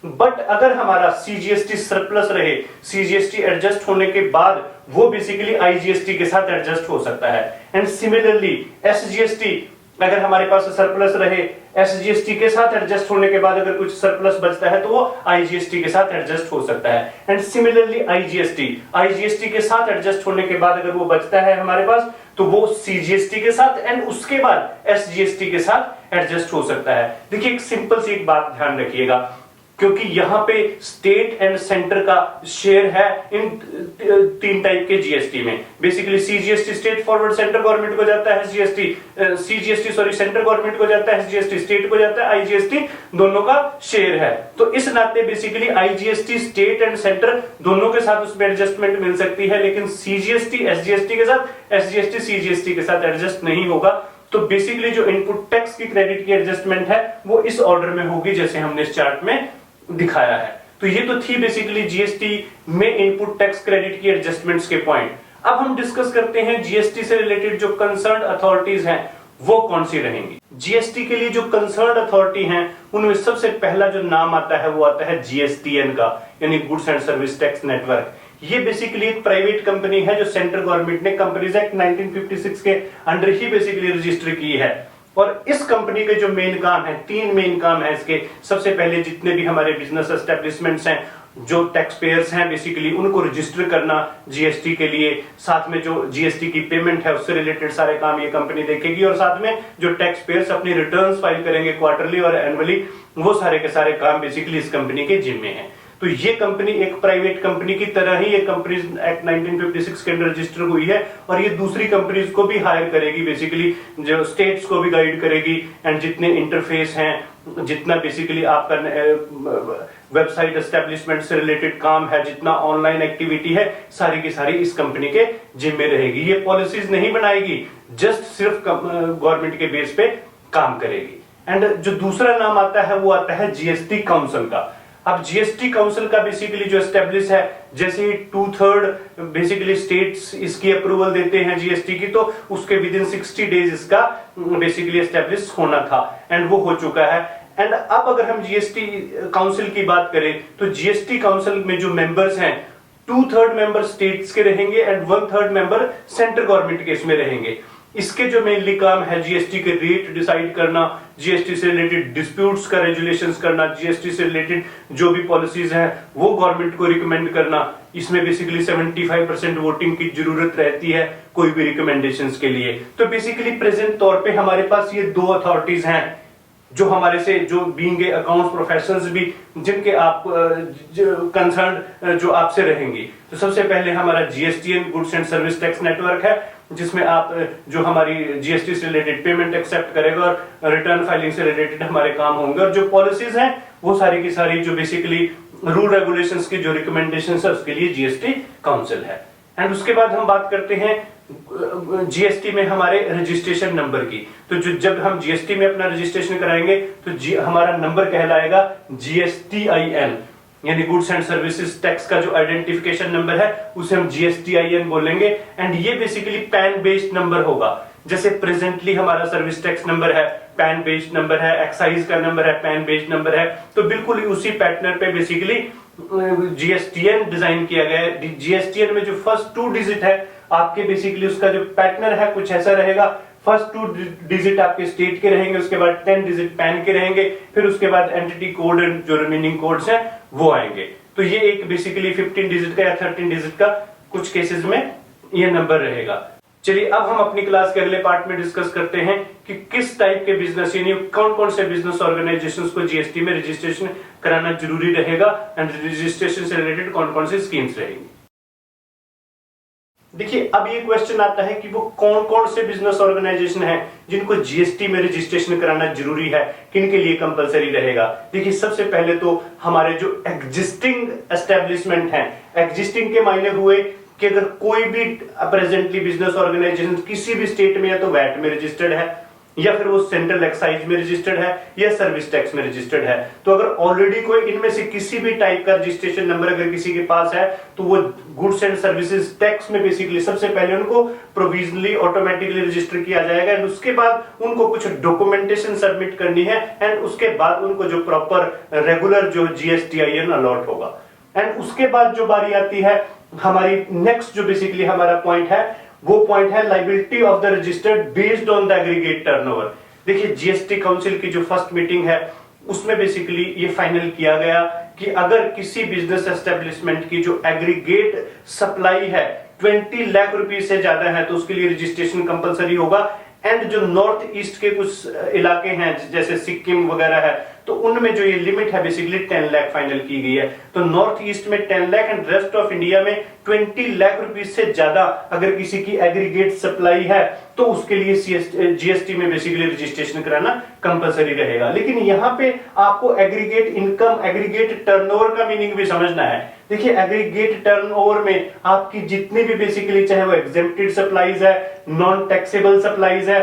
बट अगर हमारा सीजीएसटी सरप्लस रहे, सीजीएसटी एडजस्ट होने के बाद वो बेसिकली आईजीएसटी के साथ एडजस्ट हो सकता है। एंड सिमिलरली एसजीएसटी अगर हमारे पास सरप्लस रहे, एसजीएसटी के साथ एडजस्ट होने के बाद अगर कुछ सरप्लस बचता है तो वो आईजीएसटी के साथ एडजस्ट हो सकता है। एंड सिमिलरली आईजीएसटी के साथ एडजस्ट होने के बाद अगर वो बचता है हमारे पास तो वो सीजीएसटी के साथ एंड उसके बाद एसजीएसटी के साथ एडजस्ट हो सकता है। देखिए एक सिंपल सी एक बात ध्यान रखिएगा, क्योंकि यहां पे स्टेट एंड सेंटर का शेयर है इन तीन टाइप के जीएसटी में। Basically CGST state forward centre government को जाता है, सीजीएसटी सेंटर गवर्नमेंट को जाता है, एसजीएसटी स्टेट को जाता है, आईजीएसटी दोनों का शेयर है। तो इस नाते basically IGST state and centre दोनों के साथ उसमें एडजस्टमेंट मिल सकती है, लेकिन सीजीएसटी एसजीएसटी के साथ, एसजीएसटी सीजीएसटी के साथ एडजस्ट नहीं होगा। तो बेसिकली जो इनपुट टैक्स की क्रेडिट की एडजस्टमेंट है वो इस ऑर्डर में होगी जैसे हमने इस चार्ट में दिखाया है। तो ये तो थी बेसिकली जीएसटी में इनपुट टैक्स क्रेडिट की एडजस्टमेंट्स के पॉइंट। अब हम डिस्कस करते हैं जीएसटी से रिलेटेड जो कंसर्न्ड अथॉरिटीज हैं वो कौन सी रहेंगी। जीएसटी के लिए जो कंसर्न्ड अथॉरिटी हैं उनमें सबसे पहला जो नाम आता है वो आता है जीएसटीएन का, यानी goods and service tax network. ये बेसिकली एक प्राइवेट कंपनी है जो सेंट्रल गवर्नमेंट ने कंपनीज एक्ट 1956 के अंडर ही बेसिकली रजिस्टर की है। और इस कंपनी के जो मेन काम है, तीन मेन काम है इसके। सबसे पहले जितने भी हमारे बिजनेस एस्टेब्लिशमेंट्स हैं, जो टैक्स पेयर्स हैं बेसिकली उनको रजिस्टर करना जीएसटी के लिए, साथ में जो जीएसटी की पेमेंट है उससे रिलेटेड सारे काम ये कंपनी देखेगी, और साथ में जो टैक्स पेयर्स अपनी रिटर्न्स फाइल करेंगे क्वार्टरली और एनुअली, वो सारे के सारे काम बेसिकली इस कंपनी के जिम्मे हैं। तो ये कंपनी एक प्राइवेट कंपनी की तरह ही ये कंपनी एक्ट 1956 के अंदर रजिस्टर हुई है, और ये दूसरी कंपनीज को भी हायर करेगी, बेसिकली जो स्टेट्स को भी गाइड करेगी, एंड जितने इंटरफेस हैं, जितना बेसिकली आपका वेबसाइट एस्टेब्लिशमेंट से रिलेटेड काम है, जितना ऑनलाइन एक्टिविटी है, सारी की सारी इस कंपनी के जिम्मे रहेगी। ये पॉलिसीज नहीं बनाएगी, जस्ट सिर्फ गवर्नमेंट के बेस पे काम करेगी। एंड जो दूसरा नाम आता है वो आता है जीएसटी काउंसिल का। अब जीएसटी काउंसिल का बेसिकली जो एस्टेब्लिश है, जैसे ही 2/3 बेसिकली स्टेट्स इसकी अप्रूवल देते हैं जीएसटी की, तो उसके विद इन 60 डेज इसका बेसिकली एस्टेब्लिश होना था, एंड वो हो चुका है। एंड अब अगर हम जीएसटी काउंसिल की बात करें तो जीएसटी काउंसिल में जो मेंबर्स हैं 2/3 मेंबर स्टेट्स के रहेंगे एंड 1/3 मेंबर सेंट्रल गवर्नमेंट के इसमें रहेंगे। इसके जो मेनली काम है जीएसटी के रेट डिसाइड करना, जीएसटी से रिलेटेड डिस्प्यूट्स का रेजुलेशंस करना, जीएसटी से रिलेटेड जो भी पॉलिसीज हैं वो गवर्नमेंट को रिकमेंड करना। इसमें बेसिकली 75% वोटिंग की जरूरत रहती है कोई भी रिकमेंडेशंस के लिए। तो बेसिकली प्रेजेंट तौर पे हमारे पास ये दो अथॉरिटीज हैं जो हमारे से जो बीइंग अकाउंट्स प्रोफेशनल्स भी जिनके आप कंसर्न जो आपसे रहेंगी। तो सबसे पहले हमारा GSTN goods and service tax network है, जिसमें आप जो हमारी जीएसटी से रिलेटेड पेमेंट एक्सेप्ट करेगा और रिटर्न फाइलिंग से रिलेटेड हमारे काम होंगे, और जो पॉलिसीज हैं वो सारी की सारी जो बेसिकली रूल रेगुलेशंस की जो रिकमेंडेशंस है उसके लिए जीएसटी काउंसिल है। एंड उसके बाद हम बात करते हैं जीएसटी में हमारे रजिस्ट्रेशन नंबर की। तो जब हम जीएसटी में अपना रजिस्ट्रेशन कराएंगे तो हमारा नंबर कहलाएगा जीएसटीआईएन, यानी गुड्स एंड सर्विसेज टैक्स का जो आइडेंटिफिकेशन नंबर है उसे हम जीएसटीआईएन बोलेंगे। एंड ये बेसिकली पैन बेस्ड नंबर होगा। जैसे प्रेजेंटली हमारा सर्विस टैक्स नंबर है, पैन बेस्ड नंबर है, एक्साइज का नंबर है, पैन बेस्ड नंबर है, तो बिल्कुल उसी पैटर्न पे बेसिकली जीएसटीएन डिजाइन किया गया है। जीएसटीएन में जो फर्स्ट 2 डिजिट है आपके बेसिकली उसका जो पैटर्न है कुछ ऐसा रहेगा। फर्स्ट 2 डिजिट आपके स्टेट के रहेंगे, उसके बाद 10 डिजिट पैन के रहेंगे, फिर उसके बाद एंटिटी कोड एंड जो रिमेनिंग कोड्स हैं वो आएंगे। तो ये एक बेसिकली 15 डिजिट का या 13 डिजिट का कुछ केसेस में ये नंबर रहेगा। चलिए अब हम अपनी क्लास के अगले पार्ट में डिस्कस करते हैं कि किस टाइप के बिजनेस यानी कौन कौन से बिजनेस ऑर्गेनाइजेशंस को जीएसटी में रजिस्ट्रेशन कराना जरूरी रहेगा एंड रजिस्ट्रेशन से रिलेटेड कौन कौन सी स्कीम्स रहेंगी। देखिए अब ये क्वेश्चन आता है कि वो कौन कौन से बिजनेस ऑर्गेनाइजेशन हैं जिनको जीएसटी में रजिस्ट्रेशन कराना जरूरी है, किन के लिए कंपलसरी रहेगा। देखिए सबसे पहले तो हमारे जो एग्जिस्टिंग एस्टेब्लिशमेंट हैं, एग्जिस्टिंग के मायने हुए कि अगर कोई भी प्रेजेंटली बिजनेस ऑर्गेनाइजेशन किसी भी स्टेट में या तो वैट में रजिस्टर्ड है, या फिर वो सेंट्रल एक्साइज में रजिस्टर्ड है, या सर्विस टैक्स में रजिस्टर्ड है, तो अगर ऑलरेडी कोई इनमें से किसी भी टाइप का रजिस्ट्रेशन नंबर अगर किसी के पास है तो वो गुड्स एंड सर्विसेज टैक्स में बेसिकली सबसे पहले उनको प्रोविजनली ऑटोमेटिकली रजिस्टर किया जाएगा। एंड उसके बाद उनको कुछ डॉक्यूमेंटेशन सबमिट करनी है, एंड उसके बाद उनको जो प्रॉपर रेगुलर जो जीएसटीआईएन अलॉट होगा। एंड उसके बाद जो बारी आती है हमारी नेक्स्ट जो बेसिकली हमारा पॉइंट है वो पॉइंट है liability of the registered based on the aggregate turnover. देखिए जीएसटी काउंसिल की जो फर्स्ट मीटिंग है उसमें बेसिकली ये फाइनल किया गया कि अगर किसी बिजनेस एस्टेब्लिशमेंट की जो एग्रीगेट सप्लाई है 20 लाख रुपए से ज्यादा है तो उसके लिए रजिस्ट्रेशन कंपलसरी होगा। एंड जो नॉर्थ ईस्ट के कुछ इलाके हैं जैसे सिक्किम वगैरह है तो उनमें जो ये लिमिट है बेसिकली 10 लाख फाइनल की गई है। तो नॉर्थ ईस्ट में 10 lakh and rest of India में 20 लाख रुपए से ज्यादा अगर किसी की एग्रीगेट सप्लाई है तो उसके लिए जीएसटी में बेसिकली रजिस्ट्रेशन कराना कंपलसरी रहेगा। लेकिन यहाँ पे आपको एग्रीगेट इनकम, एग्रीगेट टर्नओवर का मीनिंग भी समझना है। देखिए एग्रीगेट टर्नओवर में आपकी जितनी भी बेसिकली चाहे वो एग्जेम्प्टेड सप्लाईज है, नॉन टैक्सेबल सप्लाईज है,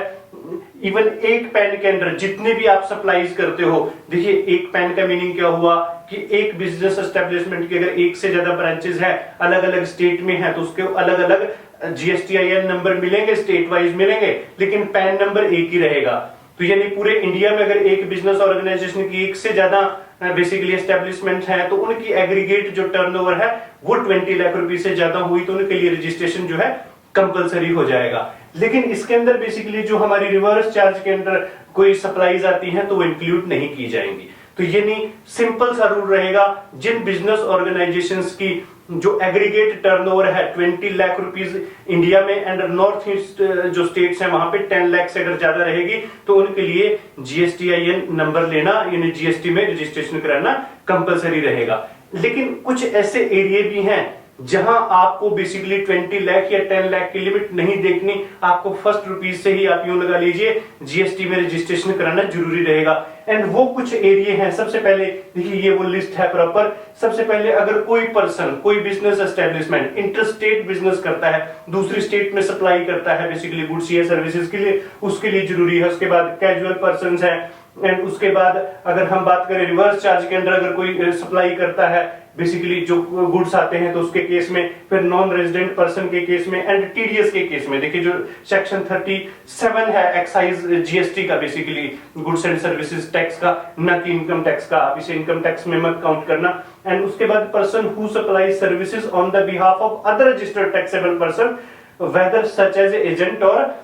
इवन एक पेन के अंदर जितने भी आप सप्लाईज करते हो, देखिए एक पेन का मीनिंग क्या हुआ कि एक बिजनेस एस्टेब्लिशमेंट के अगर एक से ज्यादा ब्रांचेस हैं अलग अलग स्टेट में है तो उसके अलग अलग जीएसटीआईएन नंबर मिलेंगे, स्टेट वाइज मिलेंगे, लेकिन पैन नंबर एक ही रहेगा। तो यानी पूरे इंडिया में अगर एक बिजनेस ऑर्गेनाइजेशन की एक से ज्यादा बेसिकली एस्टेब्लिशमेंट है तो उनकी एग्रीगेट जो टर्नओवर है वो 20 लाख रुपए से ज्यादा हुई तो उनके लिए रजिस्ट्रेशन जो है कंपलसरी हो जाएगा। लेकिन इसके अंदर बेसिकली जो हमारी रिवर्स चार्ज के अंदर कोई सप्लाईज आती हैं तो वो इंक्लूड नहीं की जाएंगी। तो ये नहीं, सिंपल सा रूल रहेगा, जिन बिजनेस ऑर्गेनाइजेशंस की जो एग्रीगेट टर्नओवर है 20 लाख रुपीस इंडिया में एंड नॉर्थ ईस्ट जो स्टेट्स हैं वहां पे 10 लाख से अगर ज्यादा रहेगी तो उनके लिए जीएसटीआईएन नंबर लेना यानी जीएसटी में रजिस्ट्रेशन कराना कंपलसरी रहेगा। लेकिन कुछ ऐसे एरिया भी हैं जहां आपको बेसिकली 20 लाख या 10 लाख की लिमिट नहीं देखनी, आपको फर्स्ट रुपीज से ही आप यूं लगा लीजिए जीएसटी में रजिस्ट्रेशन कराना जरूरी रहेगा। एंड वो कुछ एरिया हैं, सबसे पहले देखिए ये वो लिस्ट है प्रॉपर। सबसे पहले अगर कोई पर्सन, कोई बिजनेस एस्टेब्लिशमेंट इंटरस्टेट बिजनेस करता है, दूसरी स्टेट में सप्लाई करता है बेसिकली गुड्स या सर्विसेज के लिए, उसके लिए जरूरी है। उसके बाद कैजुअल पर्सन है एंड उसके बाद अगर हम बात करें रिवर्स चार्ज के अंदर अगर कोई सप्लाई करता है बेसिकली जो गुड्स आते हैं तो उसके केस में, फिर नॉन रेजिडेंट पर्सन के केस में एंड टीडीएस के केस में। देखिए जो सेक्शन 37 है एक्साइज जीएसटी का basically goods and services tax का, न कि इनकम टैक्स का, आप इसे इनकम टैक्स में मत काउंट करना। एंड उसके बाद person who supply services on the behalf of other registered taxable person whether such as agent और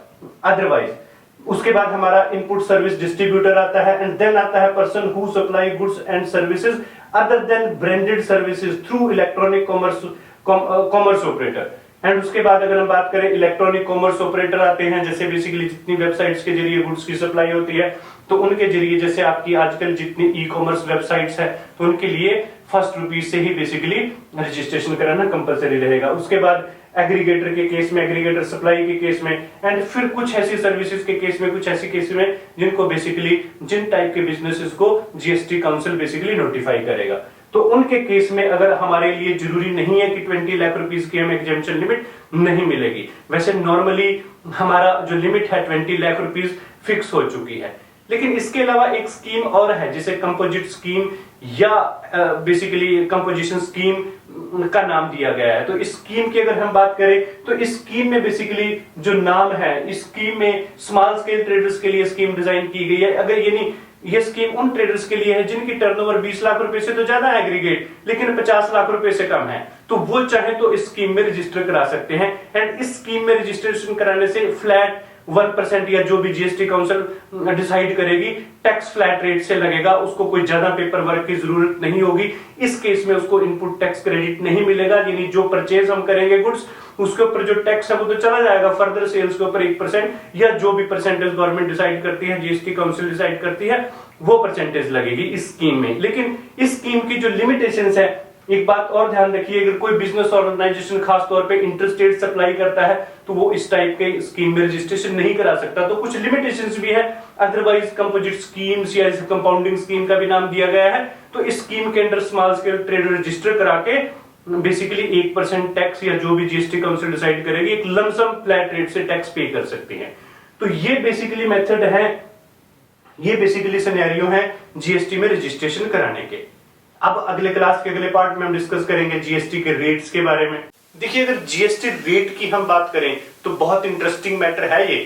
अदरवाइज। उसके बाद हमारा इनपुट सर्विस डिस्ट्रीब्यूटर आता है एंड देन आता है person who supply goods and services other than branded services through electronic commerce operator. And उसके बाद अगर हम बात करें इलेक्ट्रॉनिक कॉमर्स ऑपरेटर आते हैं जैसे बेसिकली जितनी वेबसाइट्स के जरिए गुड्स की सप्लाई होती है तो उनके जरिए जैसे आपकी आजकल जितनी ई कॉमर्स वेबसाइट्स है तो उनके लिए फर्स्ट रुपीज से ही बेसिकली रजिस्ट्रेशन कराना कंपलसरी रहेगा। उसके बाद एग्रीगेटर के केस में, एग्रीगेटर सप्लाई के केस में एंड फिर कुछ ऐसी सर्विसेज के केस में, कुछ ऐसी केस में जिनको बेसिकली जिन टाइप के बिजनेसेस को जीएसटी काउंसिल बेसिकली नोटिफाई करेगा तो उनके केस में अगर हमारे लिए जरूरी नहीं है कि 20 लाख रुपीस की हमें एग्जेम्पशन लिमिट नहीं मिलेगी। वैसे नॉर्मली हमारा जो लिमिट है 20 लाख रुपीस फिक्स हो चुकी है। लेकिन इसके अलावा एक स्कीम और है जिसे कंपोजिट स्कीम या बेसिकली कंपोजिशन स्कीम का नाम दिया गया है। तो इस स्कीम की अगर हम बात करें तो इस स्कीम में बेसिकली जो नाम है, इस स्कीम में स्मॉल स्केल ट्रेडर्स के लिए स्कीम डिजाइन की गई है। अगर ये स्कीम उन ट्रेडर्स के लिए है जिनकी टर्नओवर 20 लाख रुपए से तो ज्यादा है एग्रीगेट, लेकिन 50 लाख रुपए से कम है, तो वो चाहे तो इस स्कीम में रजिस्टर करा सकते हैं। एंड इस स्कीम में रजिस्ट्रेशन कराने से फ्लैट 1% या जो भी जीएसटी काउंसिल डिसाइड करेगी टैक्स फ्लैट रेट से लगेगा, उसको कोई ज्यादा पेपर वर्क की जरूरत नहीं होगी। इस केस में उसको इनपुट टैक्स क्रेडिट नहीं मिलेगा, यानी जो परचेज हम करेंगे गुड्स उसके ऊपर जो टैक्स है वो तो चला जाएगा, फर्दर सेल्स के ऊपर 1% या जो भी परसेंटेज गवर्नमेंट डिसाइड करती है, जीएसटी काउंसिल डिसाइड करती है, वो परसेंटेज लगेगी इस स्कीम में। लेकिन इस स्कीम की जो लिमिटेशंस है, एक बात और ध्यान रखिए, अगर कोई बिजनेस ऑर्गेनाइजेशन खास तौर पे इंटरस्टेट सप्लाई करता है तो वो इस टाइप के स्कीम में रजिस्ट्रेशन नहीं करा सकता। तो कुछ लिमिटेशंस भी है, अदरवाइज कंपोजिट स्कीम्स या कंपाउंडिंग स्कीम का भी नाम दिया गया है। तो इस स्कीम के अंदर स्मॉल स्केल ट्रेडर रजिस्टर करा के बेसिकली 1% टैक्स या जो भी जीएसटी काउंसिल डिसाइड करेगी एक लमसम फ्लैट रेट से टैक्स पे कर सकते हैं। तो ये बेसिकली मेथड है, ये बेसिकली सिनेरियो है जीएसटी में रजिस्ट्रेशन कराने के। अब अगले क्लास के अगले पार्ट में हम डिस्कस करेंगे जीएसटी के रेट्स के बारे में। देखिए अगर जीएसटी रेट की हम बात करें तो बहुत इंटरेस्टिंग मैटर है ये।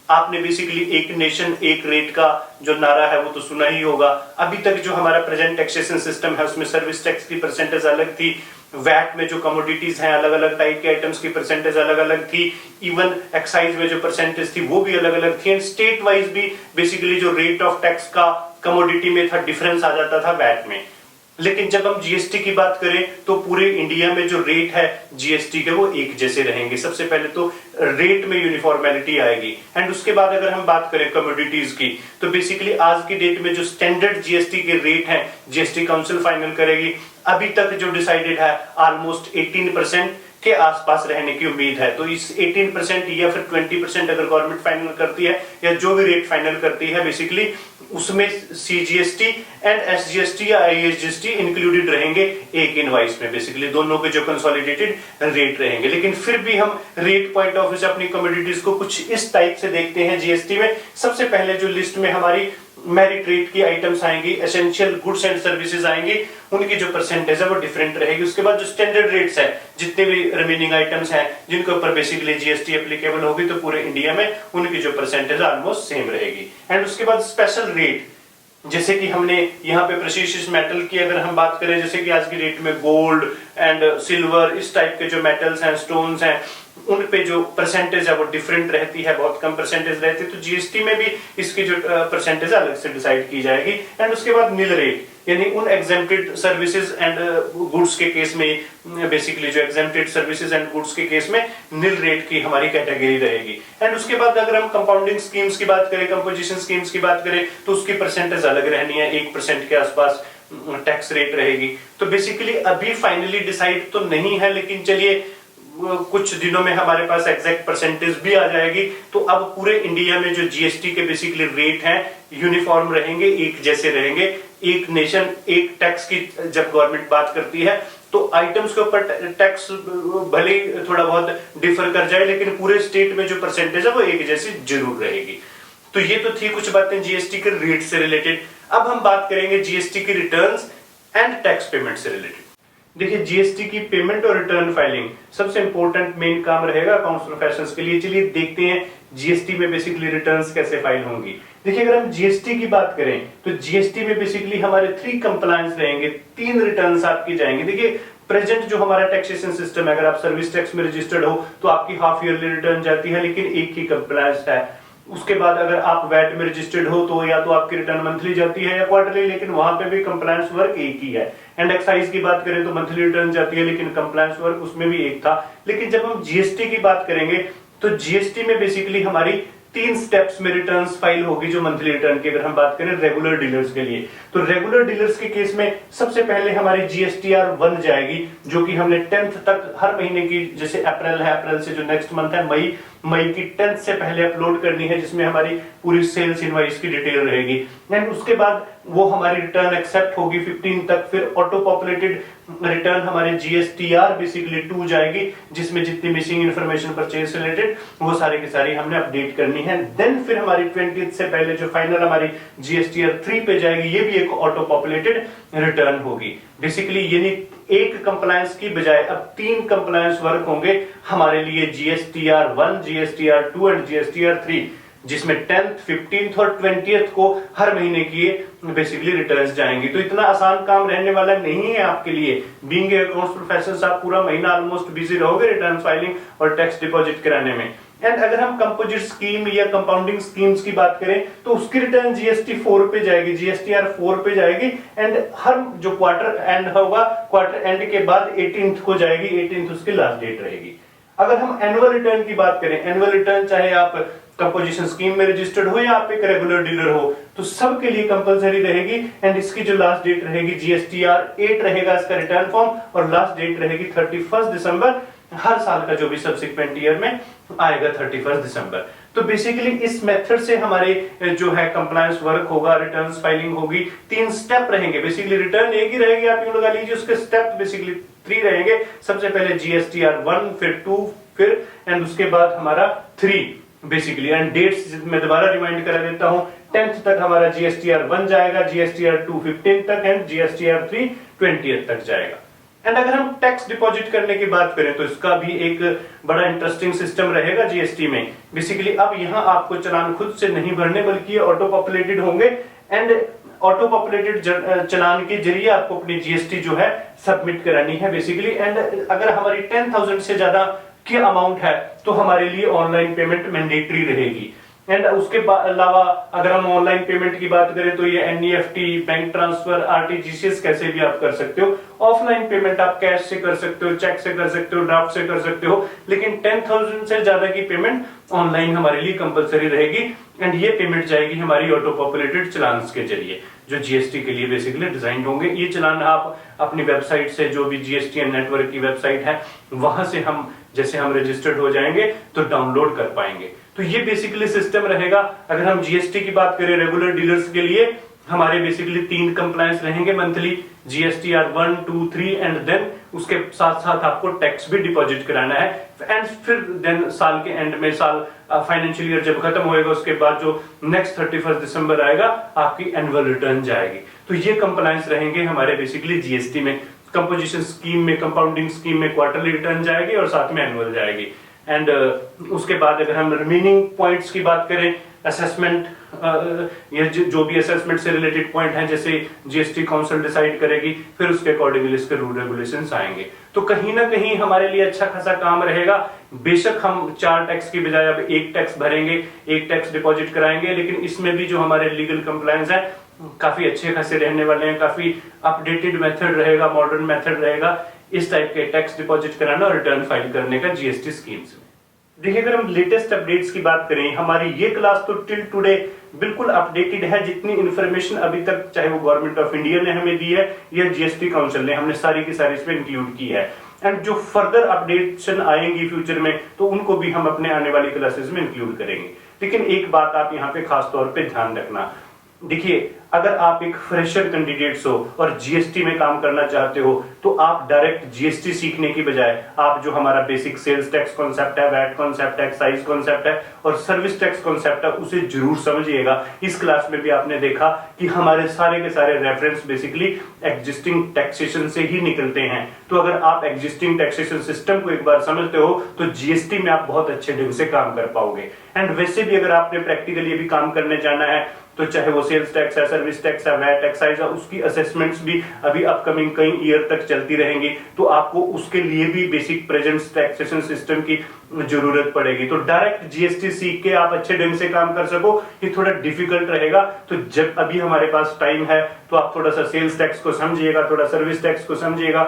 आपने बेसिकली एक नेशन एक रेट का जो नारा है वो तो सुना ही होगा। अभी तक जो हमारा प्रेजेंट टैक्सेशन सिस्टम है उसमें सर्विस टैक्स की परसेंटेज अलग थी, वैट में जो कमोडिटीज हैं अलग अलग टाइप के आइटम्स की परसेंटेज अलग अलग थी, इवन एक्साइज में जो परसेंटेज थी वो भी अलग अलग थी, एंड स्टेट वाइज भी बेसिकली जो रेट ऑफ टैक्स का कमोडिटी में था डिफरेंस आ जाता था वैट में। लेकिन जब हम जीएसटी की बात करें तो पूरे इंडिया में जो रेट है जीएसटी के वो एक जैसे रहेंगे। सबसे पहले तो रेट में यूनिफॉर्मेलिटी आएगी, एंड उसके बाद अगर हम बात करें कमोडिटीज की तो बेसिकली आज की डेट में जो स्टैंडर्ड जीएसटी के रेट हैं जीएसटी काउंसिल फाइनल करेगी। अभी तक जो डिसाइडेड है ऑलमोस्ट 18% के आसपास रहने की उम्मीद है। तो इस 18% या फिर 20% अगर गवर्नमेंट फाइनल करती है या जो भी रेट फाइनल करती है बेसिकली उसमें सीजीएसटी एंड एसजीएसटी या आईएसजीएसटी इंक्लूडेड रहेंगे एक इनवॉइस में, बेसिकली दोनों के जो कंसोलिडेटेड रेट रहेंगे। लेकिन फिर भी हम रेट पॉइंट ऑफ व्यू से अपनी कमोडिटीज को कुछ इस टाइप से देखते हैं जीएसटी में। सबसे पहले जो लिस्ट में हमारी मेरिट रेट की आइटम्स आएंगी, एसेंशियल गुड्स एंड सर्विसेज आएंगी, उनकी जो परसेंटेज है वो डिफरेंट रहेगी। उसके बाद जो स्टैंडर्ड रेट्स है जितने भी रिमेनिंग आइटम्स हैं जिनके ऊपर बेसिकली जीएसटी एप्लीकेबल होगी तो पूरे इंडिया में उनकी जो परसेंटेज ऑलमोस्ट सेम रहेगी। एंड उसके बाद स्पेशल रेट, जैसे कि हमने यहाँ पे प्रेशियस मेटल की अगर हम बात करें, जैसे कि आज की डेट में गोल्ड एंड सिल्वर इस टाइप के जो मेटल्स हैं स्टोन्स हैं उन पे जो परसेंटेज है वो डिफरेंट रहती है, बहुत कम परसेंटेज रहती है। तो जीएसटी में भी इसकी जो परसेंटेज अलग से डिसाइड की जाएगी। एंड उसके बाद निल रेट, यानी उन एग्जेम्प्टेड सर्विसेज एंड गुड्स के केस में बेसिकली जो एग्जेम्प्टेड सर्विसेज एंड गुड्स के केस में निल रेट की हमारी कैटेगरी रहेगी। एंड उसके बाद अगर हम कंपाउंडिंग स्कीम्स की बात करें, कंपोजिशन स्कीम्स की बात करें तो उसकी परसेंटेज अलग रहनी है, 1% के आसपास टैक्स रेट रहेगी। तो बेसिकली अभी फाइनली डिसाइड तो नहीं है, लेकिन चलिए कुछ दिनों में हमारे पास एग्जैक्ट परसेंटेज भी आ जाएगी। तो अब पूरे इंडिया में जो जीएसटी के बेसिकली रेट हैं यूनिफॉर्म रहेंगे, एक जैसे रहेंगे। एक नेशन एक टैक्स की जब गवर्नमेंट बात करती है तो आइटम्स के ऊपर टैक्स भले ही थोड़ा बहुत डिफर कर जाए लेकिन पूरे स्टेट में जो परसेंटेज है वो एक जैसी जरूर रहेगी। तो ये तो थी कुछ बातें जीएसटी के रेट से रिलेटेड। अब हम बात करेंगे जीएसटी की रिटर्न्स एंड टैक्स पेमेंट से रिलेटेड। देखिए जीएसटी की पेमेंट और रिटर्न फाइलिंग सबसे इंपॉर्टेंट मेन काम रहेगा अकाउंट्स प्रोफेशनल्स के लिए। चलिए देखते हैं जीएसटी में बेसिकली रिटर्न्स कैसे फाइल होंगी। देखिए अगर हम जीएसटी की बात करें तो जीएसटी में बेसिकली हमारे 3 कंप्लायंस रहेंगे, 3 रिटर्न्स आपकी जाएंगे। देखिए प्रेजेंट जो हमारा टैक्सेशन सिस्टम है, अगर आप सर्विस टैक्स में रजिस्टर्ड हो तो आपकी हाफ ईयरली रिटर्न जाती है लेकिन एक ही कंप्लायंस है। उसके बाद अगर आप वैट में रजिस्टर्ड हो तो या तो आपकी रिटर्न मंथली जाती है या क्वार्टरली, लेकिन वहां पे भी कंप्लायंस वर्क एक ही है। एंड एक्साइज की बात करें तो मंथली रिटर्न जाती है लेकिन कंप्लायंस वर्क उसमें भी एक था। लेकिन जब हम जीएसटी की बात करेंगे तो जीएसटी में बेसिकली हमारी 3 स्टेप्स में रिटर्न्स फाइल होगी जो मंथली रिटर्न की अगर हम बात करें रेगुलर डीलर्स के लिए। तो रेगुलर डीलर्स के केस में सबसे पहले हमारी जीएसटीआर 1 जाएगी जो कि हमने 10th तक हर महीने की, जैसे अप्रैल है, अप्रैल से जो नेक्स्ट मंथ है मई की 10th से पहले अपलोड करनी है, जिसमें हमारी पूरी सेल्स इनवॉइस की डिटेल रहेगी। एंड उसके बाद वो हमारी रिटर्न एक्सेप्ट होगी 15 तक। फिर ऑटो पॉपुलेटेड रिटर्न हमारे जीएसटीआर बेसिकली 2 जाएगी जिसमें जितनी मिसिंग इन्फॉर्मेशन परचेज से रिलेटेड वो सारी की सारी हमने अपडेट करनी है। देन फिर हमारी 20th से पहले जो फाइनल हमारी जीएसटीआर 3 पे जाएगी, ये भी एक ऑटो पॉपुलेटेड रिटर्न होगी। बेसिकली यानी एक कंप्लायंस की बजाय अब 3 कंप्लायंस वर्क होंगे हमारे लिए, जीएसटीआर 1, जीएसटीआर 2 एंड जीएसटीआर 3, जिसमें 10th, 15th और 20th को हर महीने की बेसिकली रिटर्न्स जाएंगी। तो इतना आसान काम रहने वाला नहीं है आपके लिए। बीइंग ए अकाउंट्स प्रोफेशनल्स आप पूरा महीना ऑलमोस्ट बिजी रहोगे रिटर्न फाइलिंग और टैक्स डिपॉजिट कराने में। एंड अगर हम कंपोजिट स्कीम या कंपाउंडिंग स्कीम्स की बात करें तो उसकी रिटर्न जीएसटी 4 पे जाएगी, जीएसटीआर 4 पे जाएगी। एंड हर जो क्वार्टर एंड होगा, क्वार्टर एंड के बाद 18th को जाएगी, 18th उसकी लास्ट डेट रहेगी। अगर हम एनुअल रिटर्न की बात करें, एनुअल रिटर्न चाहे आप कंपोजिशन स्कीम में रजिस्टर्ड हो या आप एक रेगुलर डीलर हो तो सबके लिए कंपलसरी रहेगी। एंड इसकी जो लास्ट डेट रहेगी जीएसटीआर 8 रहेगा इसका रिटर्न फॉर्म, और लास्ट डेट रहेगी 31 दिसंबर हर साल का जो भी सब्सिक्वेंट ईयर में आएगा 31 दिसंबर। तो बेसिकली इस मेथड से हमारे जो है कंप्लायंस वर्क होगा, रिटर्न्स फाइलिंग होगी। 3 स्टेप रहेंगे, बेसिकली रिटर्न एक ही रहेगी, आप यूं लगा लीजिए, उसके स्टेप बेसिकली 3 रहेंगे। सबसे पहले जीएसटीआर 1, फिर 2, फिर एंड उसके बाद हमारा 3 बेसिकली। एंड डेट्स मैं दोबारा रिमाइंड करा देता हूं, 10th तक हमारा जीएसटीआर 1 जाएगा, जीएसटीआर 2 15 तक एंड जीएसटीआर 3 20th तक जाएगा। एंड अगर हम टैक्स डिपॉजिट करने की बात करें तो इसका भी एक बड़ा इंटरेस्टिंग सिस्टम रहेगा जीएसटी में। बेसिकली अब यहाँ आपको चालान खुद से नहीं भरने बल्कि ये ऑटो पॉपुलेटेड होंगे एंड ऑटो पॉपुलेटेड चालान के जरिए आपको अपनी जीएसटी जो है सबमिट करानी है बेसिकली। एंड अगर हमारी 10,000 से ज्यादा की अमाउंट है तो हमारे लिए ऑनलाइन पेमेंट मैंडेटरी रहेगी। एंड उसके अलावा अगर हम ऑनलाइन पेमेंट की बात करें तो ये एनईएफटी, बैंक ट्रांसफर, आरटीजीएस कैसे भी आप कर सकते हो। ऑफलाइन पेमेंट आप कैश से कर सकते हो, चेक से कर सकते हो, ड्राफ्ट से कर सकते हो, लेकिन 10,000 से ज्यादा की पेमेंट ऑनलाइन हमारे लिए कंपलसरी रहेगी। एंड ये पेमेंट जाएगी हमारी ऑटो पॉपुलेटेड चलान के जरिए जो जीएसटी के लिए बेसिकली डिजाइन होंगे। ये चलान आप अपनी वेबसाइट से, जो भी जीएसटी नेटवर्क की वेबसाइट है वहां से हम जैसे हम रजिस्टर्ड हो जाएंगे तो डाउनलोड कर पाएंगे। तो ये बेसिकली सिस्टम रहेगा। अगर हम जीएसटी की बात करें रेगुलर डीलर्स के लिए हमारे बेसिकली 3 कंप्लायंस रहेंगे मंथली, जीएसटीआर 1, 2, 3 एंड देन उसके साथ साथ आपको टैक्स भी डिपॉजिट कराना है। एंड फिर देन साल के एंड में, साल फाइनेंशियल ईयर जब खत्म होएगा उसके बाद जो नेक्स्ट 31 दिसंबर आएगा आपकी एनुअल रिटर्न जाएगी। तो ये कंप्लायंस रहेंगे हमारे बेसिकली जीएसटी में। कंपोजिशन स्कीम में, कंपाउंडिंग स्कीम में क्वार्टरली रिटर्न जाएगी और साथ में एनुअल जाएगी। एंड उसके बाद अगर हम रिमेनिंग पॉइंट्स की बात करें, असेसमेंट, ये जो भी असेसमेंट से रिलेटेड पॉइंट है जैसे जीएसटी काउंसिल डिसाइड करेगी, फिर उसके अकॉर्डिंगली इसके रूल रेगुलेशंस आएंगे। तो कहीं ना कहीं हमारे लिए अच्छा खासा काम रहेगा। बेशक हम 4 टैक्स की बजाय अब 1 टैक्स भरेंगे, 1 टैक्स डिपॉजिट कराएंगे, लेकिन इसमें भी जो हमारे लीगल कंप्लायंस है काफी अच्छे खासे रहने वाले हैं। काफी अपडेटेड मेथड रहेगा, मॉडर्न मेथड रहेगा इस टाइप के टैक्स डिपॉजिट कराना और रिटर्न फाइल करने का जीएसटी स्कीम्स में। देखिए अगर हम लेटेस्ट अपडेट्स की बात करें, हमारी ये क्लास तो टिल टुडे बिल्कुल अपडेटेड है। जितनी इंफॉर्मेशन अभी तक चाहे वो गवर्नमेंट ऑफ इंडिया ने हमें दी है या जीएसटी काउंसिल ने, हमने सारी की सारी इसमें इंक्लूड की है। एंड जो फर्दर अपडेशन आएंगी फ्यूचर में तो उनको भी हम अपने आने वाली क्लासेस में इंक्लूड करेंगे। लेकिन एक बात आप यहाँ पे खास तौर पे ध्यान रखना, देखिए अगर आप एक फ्रेशर कैंडिडेट्स हो और जीएसटी में काम करना चाहते हो तो आप डायरेक्ट जीएसटी सीखने की बजाय आप जो हमारा बेसिक सेल्स टैक्स कॉन्सेप्ट है, वैट कॉन्सेप्ट है, एक्साइज कॉन्सेप्ट है और सर्विस टैक्स कॉन्सेप्ट है उसे जरूर समझिएगा। इस क्लास में भी आपने देखा कि हमारे सारे के सारे रेफरेंस बेसिकली एग्जिस्टिंग टैक्सेशन से ही निकलते हैं। तो अगर आप एग्जिस्टिंग टैक्सेशन सिस्टम को एक बार समझते हो तो जीएसटी में आप बहुत अच्छे ढंग से काम कर पाओगे। एंड वैसे भी अगर आपने प्रैक्टिकली भी काम करने जाना है तो चाहे वो सेल्स टैक्स है, सर्विस टैक्स है, वैट, एक्साइज है, उसकी असेसमेंट्स भी अभी अपकमिंग कई ईयर तक चलती रहेंगी। तो आपको उसके लिए भी बेसिक प्रेजेंट टैक्सेशन सिस्टम की जरूरत पड़ेगी। तो डायरेक्ट जीएसटी सीख के आप अच्छे ढंग से काम कर सको ये थोड़ा डिफिकल्ट रहेगा। तो जब अभी हमारे पास टाइम है तो आप थोड़ा सा सेल्स टैक्स को समझिएगा, थोड़ा सर्विस टैक्स को समझिएगा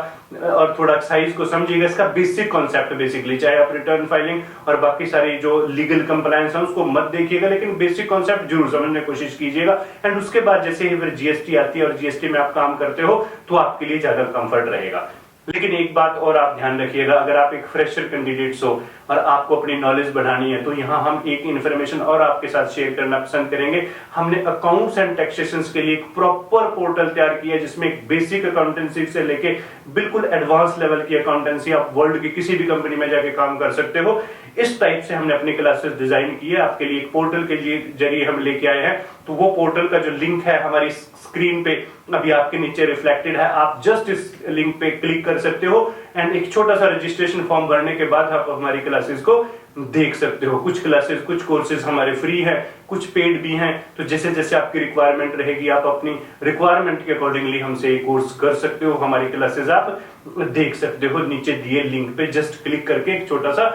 और थोड़ा एक्साइज को समझिएगा। इसका बेसिक कॉन्सेप्ट बेसिकली, चाहे आप रिटर्न फाइलिंग और बाकी सारी जो लीगल कंप्लायंस है उसको मत देखिएगा, लेकिन बेसिक कॉन्सेप्ट जरूर समझने की कोशिश कीजिएगा। एंड उसके बाद जैसे ही फिर जीएसटी आती है और जीएसटी में आप काम करते हो तो आपके लिए ज्यादा कंफर्ट रहेगा। लेकिन एक बात और आप ध्यान रखिएगा, अगर आप एक फ्रेशर कैंडिडेट्स हो और आपको अपनी नॉलेज बढ़ानी है तो यहाँ हम एक इन्फॉर्मेशन और आपके साथ शेयर करना पसंद करेंगे। हमने अकाउंट्स एंड टैक्सेशन के लिए एक प्रॉपर पोर्टल तैयार किया है जिसमें एक बेसिक अकाउंटेंसी से लेके बिल्कुल एडवांस लेवल की अकाउंटेंसी आप वर्ल्ड की किसी भी कंपनी में जाके काम कर सकते हो। इस टाइप से हमने अपनी क्लासेस डिजाइन की है आपके लिए, एक पोर्टल के जरिए हम लेके आए हैं। तो वो पोर्टल का जो लिंक है हमारी स्क्रीन पे अभी आपके नीचे रिफ्लेक्टेड है, आप जस्ट इस लिंक पे क्लिक कर सकते हो एंड एक छोटा सा रजिस्ट्रेशन फॉर्म भरने के बाद आप हमारी क्लासेस को देख सकते हो। कुछ क्लासेस, कुछ कोर्सेज हमारे फ्री हैं, कुछ पेड भी हैं। तो जैसे जैसे आपकी रिक्वायरमेंट रहेगी आप अपनी रिक्वायरमेंट के अकॉर्डिंगली हमसे कोर्स कर सकते हो। हमारी क्लासेस आप देख सकते हो नीचे दिए लिंक पे जस्ट क्लिक करके, एक छोटा सा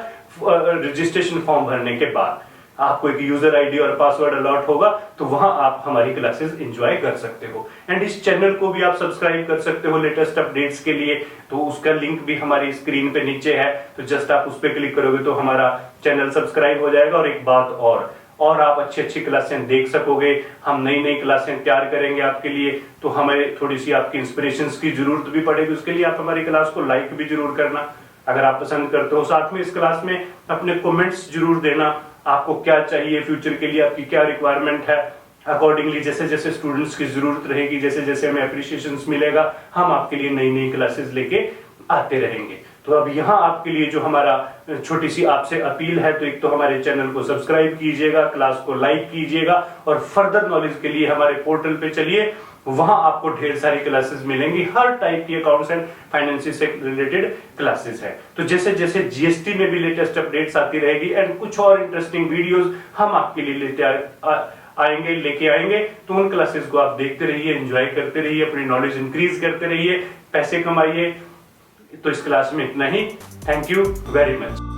रजिस्ट्रेशन फॉर्म भरने के बाद आपको एक यूजर आईडी और पासवर्ड अलॉट होगा तो वहां आप हमारी क्लासेस एंजॉय कर सकते हो। एंड इस चैनल को भी आप सब्सक्राइब कर सकते हो लेटेस्ट अपडेट्स के लिए। तो उसका लिंक भी हमारी स्क्रीन पे नीचे है, तो जस्ट आप उस पर क्लिक करोगे तो हमारा चैनल सब्सक्राइब हो जाएगा। और एक बात और आप अच्छी अच्छी क्लासें देख सकोगे। हम नई नई क्लासें तैयार करेंगे आपके लिए, तो हमें थोड़ी सी आपकी इंस्पिरेशन की जरूरत भी पड़ेगी। उसके लिए आप हमारी क्लास को लाइक भी जरूर करना अगर आप पसंद करते हो। साथ में इस क्लास में अपने कमेंट्स जरूर देना, आपको क्या चाहिए फ्यूचर के लिए, आपकी क्या रिक्वायरमेंट है। अकॉर्डिंगली जैसे जैसे स्टूडेंट्स की जरूरत रहेगी, जैसे जैसे हमें अप्रिशिएशन मिलेगा, हम आपके लिए नई नई क्लासेस लेके आते रहेंगे। तो अब यहाँ आपके लिए जो हमारा छोटी सी आपसे अपील है, तो एक तो हमारे चैनल को सब्सक्राइब कीजिएगा, क्लास को लाइक कीजिएगा और फर्दर नॉलेज के लिए हमारे पोर्टल पे चलिए, वहां आपको ढेर सारी क्लासेस मिलेंगी। हर टाइप की अकाउंट्स एंड फाइनेंस से रिलेटेड क्लासेस है। तो जैसे जैसे जीएसटी में भी लेटेस्ट अपडेट्स आती रहेगी एंड कुछ और इंटरेस्टिंग वीडियोस हम आपके लिए लेके आएंगे, तो उन क्लासेस को आप देखते रहिए, एंजॉय करते रहिए, अपनी नॉलेज इंक्रीज करते रहिए, पैसे कमाइए। तो इस क्लास में इतना ही। Thank you very much.